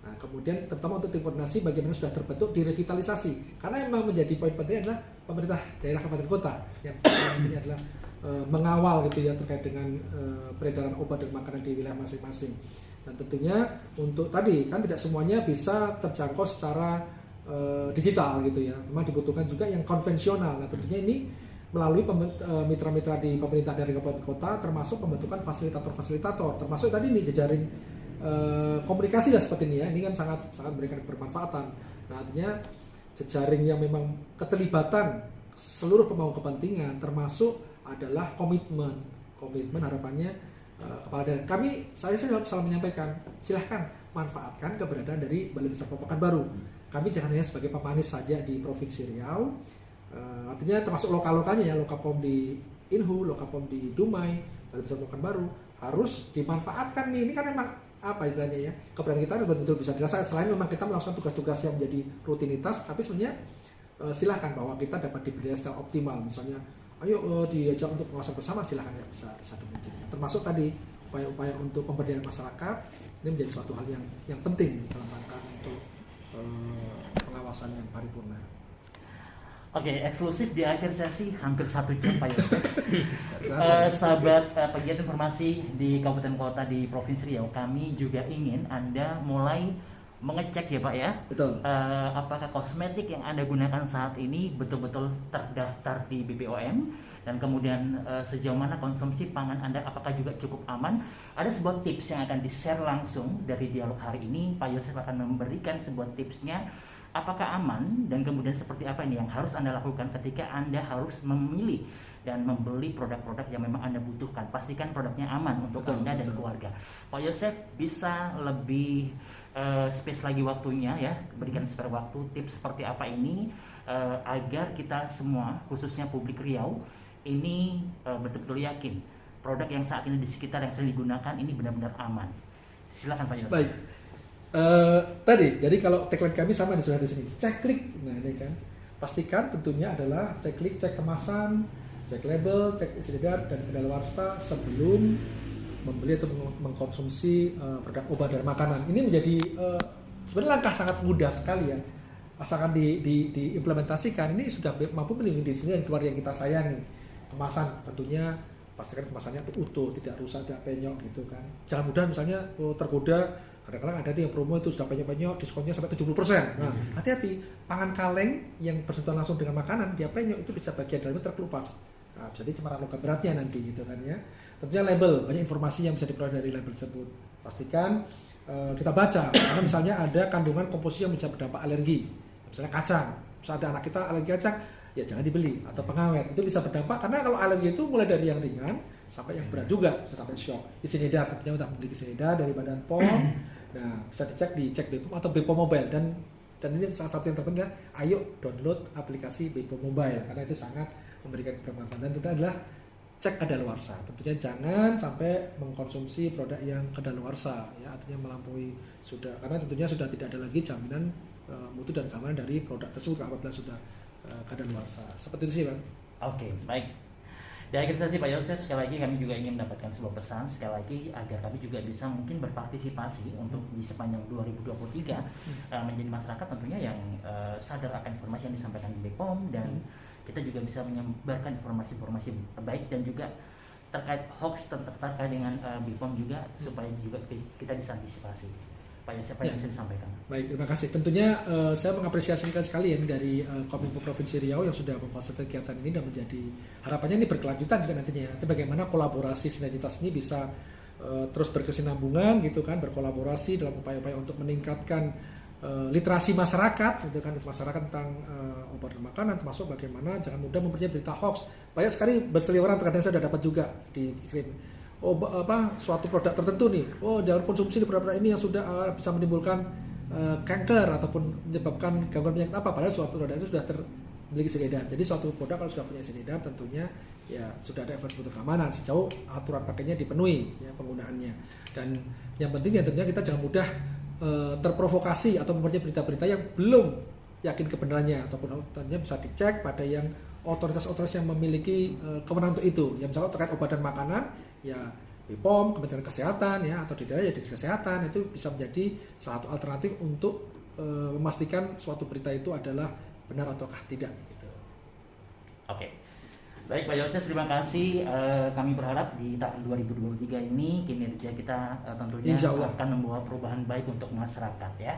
Speaker 1: Nah, kemudian terutama untuk tim koordinasi bagaimana sudah terbentuk direvitalisasi. Karena memang menjadi poin penting adalah pemerintah daerah kabupaten kota yang ini adalah mengawal gitu ya terkait dengan peredaran obat dan makanan di wilayah masing-masing. Dan tentunya untuk tadi kan tidak semuanya bisa terjangkau secara digital gitu ya. Memang dibutuhkan juga yang konvensional. Nah, tentunya ini melalui mitra-mitra di pemerintah dari kabupaten kota, termasuk pembentukan fasilitator-fasilitator, termasuk tadi ini jejaring komunikasi lah seperti ini ya. Ini kan sangat memberikan bermanfaatan. Nah, artinya jejaring yang memang keterlibatan seluruh pemangku kepentingan, termasuk adalah komitmen harapannya kepada saya selalu menyampaikan, silahkan manfaatkan keberadaan dari Balai Besar Pekanbaru. Kami jangan hanya sebagai pemanis saja di Provinsi Riau, artinya termasuk lokal-lokalnya ya, Lokapom di Inhu, Lokapom di Dumai, Balai Besar Pekanbaru harus dimanfaatkan nih. Ini kan memang apa istilahnya ya, keberadaan kita harus betul-betul bisa dirasakan. Selain memang kita melakukan tugas-tugas yang menjadi rutinitas, tapi sebenarnya silahkan bahwa kita dapat diberi secara optimal. Misalnya, ayo diajak untuk pengawasan bersama, silahkan ya, bisa dimungkinkan. Termasuk tadi upaya-upaya untuk pemberdayaan masyarakat, ini menjadi suatu hal yang penting dalam rangka untuk pengawasan yang paripurna.
Speaker 2: Oke, eksklusif di akhir sesi hampir 1 jam Pak Yosef. Sahabat pegiat informasi di kabupaten kota di Provinsi Riau, kami juga ingin Anda mulai mengecek ya Pak ya.
Speaker 1: Betul.
Speaker 2: Apakah kosmetik yang Anda gunakan saat ini betul-betul terdaftar di BPOM, dan kemudian sejauh mana konsumsi pangan Anda apakah juga cukup aman. Ada sebuah tips yang akan di-share langsung dari dialog hari ini. Pak Yosef akan memberikan sebuah tipsnya apakah aman, dan kemudian seperti apa ini yang harus Anda lakukan ketika Anda harus memilih dan membeli produk-produk yang memang Anda butuhkan. Pastikan produknya aman untuk Anda dan keluarga. Pak Yosef bisa lebih space lagi waktunya ya, berikan spare waktu, tips seperti apa ini agar kita semua, khususnya publik Riau, ini betul-betul yakin produk yang saat ini di sekitar yang sering digunakan ini benar-benar aman. Silakan Pak Yosef.
Speaker 1: Baik. Tadi, jadi kalau tagline kami sama sudah di sini, cek klik. Nah ini kan, pastikan tentunya adalah cek klik, cek kemasan, cek label, cek isi edar dan kedaluarsa sebelum membeli atau mengkonsumsi produk obat dan makanan. Ini menjadi sebenarnya langkah sangat mudah sekali ya, asalkan diimplementasikan. Ini sudah mampu melindungi diri sendiri dan keluarga yang kita sayangi. Kemasan tentunya pastikan kemasannya utuh, tidak rusak, tidak penyok gitu kan. Jangan mudah misalnya tergoda. Kadang-kadang ada yang promo itu sudah penyok-penyok, diskonnya sampai 70%. Nah, hati-hati, pangan kaleng yang bersentuhan langsung dengan makanan, dia penyok itu bisa bagian dalamnya terkelupas. Nah, bisa jadi cemaran logam beratnya nanti gitu kan ya. Tentunya label, banyak informasi yang bisa diperoleh dari label tersebut. Pastikan kita baca, karena misalnya ada kandungan komposisi yang bisa berdampak alergi. Misalnya kacang, misalnya ada anak kita alergi kacang, ya jangan dibeli. Atau pengawet, itu bisa berdampak karena kalau alergi itu mulai dari yang ringan sampai yang berat juga, bisa sampai shock. Isinedar, tentunya kita membeli isinedar dari Badan POM. Nah, bisa dicek BPOM atau BPOM Mobile, dan ini salah satu yang terpenting, ayo download aplikasi BPOM Mobile karena itu sangat memberikan kebermanfaatan. Dan itu adalah cek kadaluarsa. Tentunya jangan sampai mengkonsumsi produk yang kadaluarsa ya, artinya melampaui sudah, karena tentunya sudah tidak ada lagi jaminan mutu dan keamanan dari produk tersebut apabila sudah kadaluarsa. Seperti itu sih, Bang.
Speaker 2: Oke, baik. Di akhir sesi Pak Yosef, sekali lagi kami juga ingin mendapatkan sebuah pesan sekali lagi agar kami juga bisa mungkin berpartisipasi untuk di sepanjang 2023 menjadi masyarakat tentunya yang sadar akan informasi yang disampaikan di BPOM, dan kita juga bisa menyebarkan informasi-informasi baik dan juga terkait hoax terkait dengan BPOM juga supaya juga kita bisa antisipasi. Pak Yosef, apa yang bisa disampaikan?
Speaker 1: Baik, terima kasih. Tentunya saya mengapresiasi sekali ya dari Kominfo Provinsi Riau yang sudah memfasilitasi kegiatan ini, dan menjadi harapannya ini berkelanjutan juga nantinya. Nanti bagaimana kolaborasi sinergitas ini bisa terus berkesinambungan gitu kan, berkolaborasi dalam upaya-upaya untuk meningkatkan literasi masyarakat gitu kan, masyarakat tentang obat dan makanan, termasuk bagaimana jangan mudah mempercayai berita hoax. Banyak sekali berseliweran, terkadang saya sudah dapat juga dikirim suatu produk tertentu nih, jangan konsumsi di produk ini yang sudah bisa menimbulkan kanker ataupun menyebabkan gangguan penyakit apa, padahal suatu produk itu sudah memiliki izin edar. Jadi suatu produk kalau sudah punya izin edar tentunya ya sudah ada evaluasi keamanan sejauh aturan pakainya dipenuhi ya, penggunaannya. Dan yang penting ya tentunya kita jangan mudah terprovokasi atau mempercayai berita-berita yang belum yakin kebenarannya, ataupun tentunya bisa dicek pada yang otoritas-otoritas yang memiliki kewenangan untuk itu. Yang misalnya terkait obat dan makanan, ya BPOM, Kementerian Kesehatan ya, atau di daerah ya Dinas Kesehatan, itu bisa menjadi salah satu alternatif untuk memastikan suatu berita itu adalah benar ataukah tidak gitu.
Speaker 2: Oke. Baik Pak Yosef, terima kasih. Kami berharap di tahun 2023 ini kinerja kita tentunya akan membawa perubahan baik untuk masyarakat ya.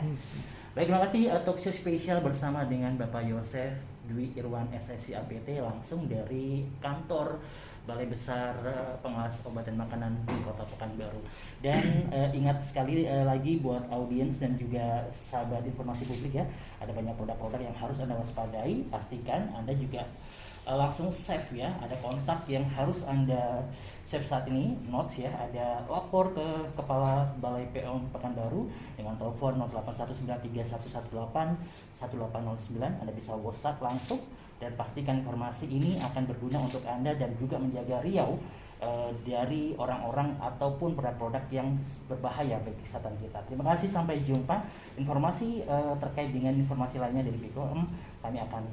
Speaker 2: Baik, terima kasih. Talkshow spesial bersama dengan Bapak Yosef Dwi Irwan SSI APT langsung dari kantor Balai Besar Pengawas Obat dan Makanan di Kota Pekanbaru. Dan ingat sekali lagi buat audiens dan juga sahabat informasi publik ya, ada banyak produk-produk yang harus Anda waspadai. Pastikan Anda juga langsung save ya, ada kontak yang harus Anda save saat ini, notes ya, ada lapor ke Kepala Balai POM Pekanbaru dengan telepon 081931181809. Anda bisa WhatsApp langsung langsung, dan pastikan informasi ini akan berguna untuk Anda dan juga menjaga Riau dari orang-orang ataupun produk-produk yang berbahaya bagi kesehatan kita. Terima kasih, sampai jumpa. Informasi terkait dengan informasi lainnya dari BPOM kami akan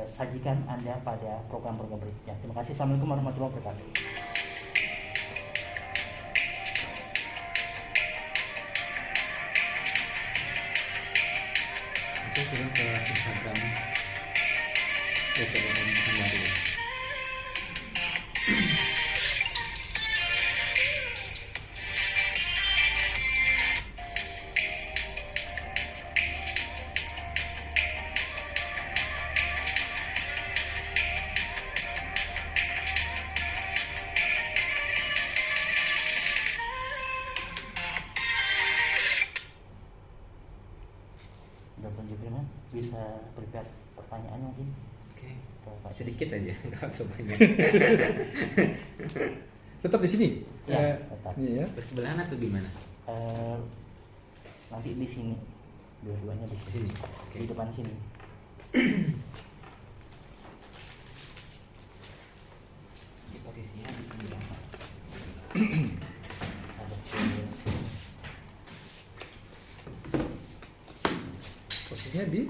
Speaker 2: sajikan Anda pada program-program berikutnya. Terima kasih. Assalamualaikum warahmatullahi wabarakatuh.
Speaker 3: Saya sudah ke Instagram BPOM Kendari.
Speaker 2: Dr. Jibril bisa prepare pertanyaan mungkin
Speaker 3: Oke,
Speaker 2: ke Pak
Speaker 3: sedikit aja, nggak usah banyak.
Speaker 1: Tetap di sini.
Speaker 2: Ya, tetap.
Speaker 1: Ini ya.
Speaker 3: Bersebelahan atau gimana?
Speaker 2: Nanti di sini, dua-duanya di
Speaker 3: Di
Speaker 2: sini,
Speaker 3: sini. Oke.
Speaker 2: di depan sini.
Speaker 3: Ini posisinya di sini ya.
Speaker 2: Ada di sini.
Speaker 1: Posisinya di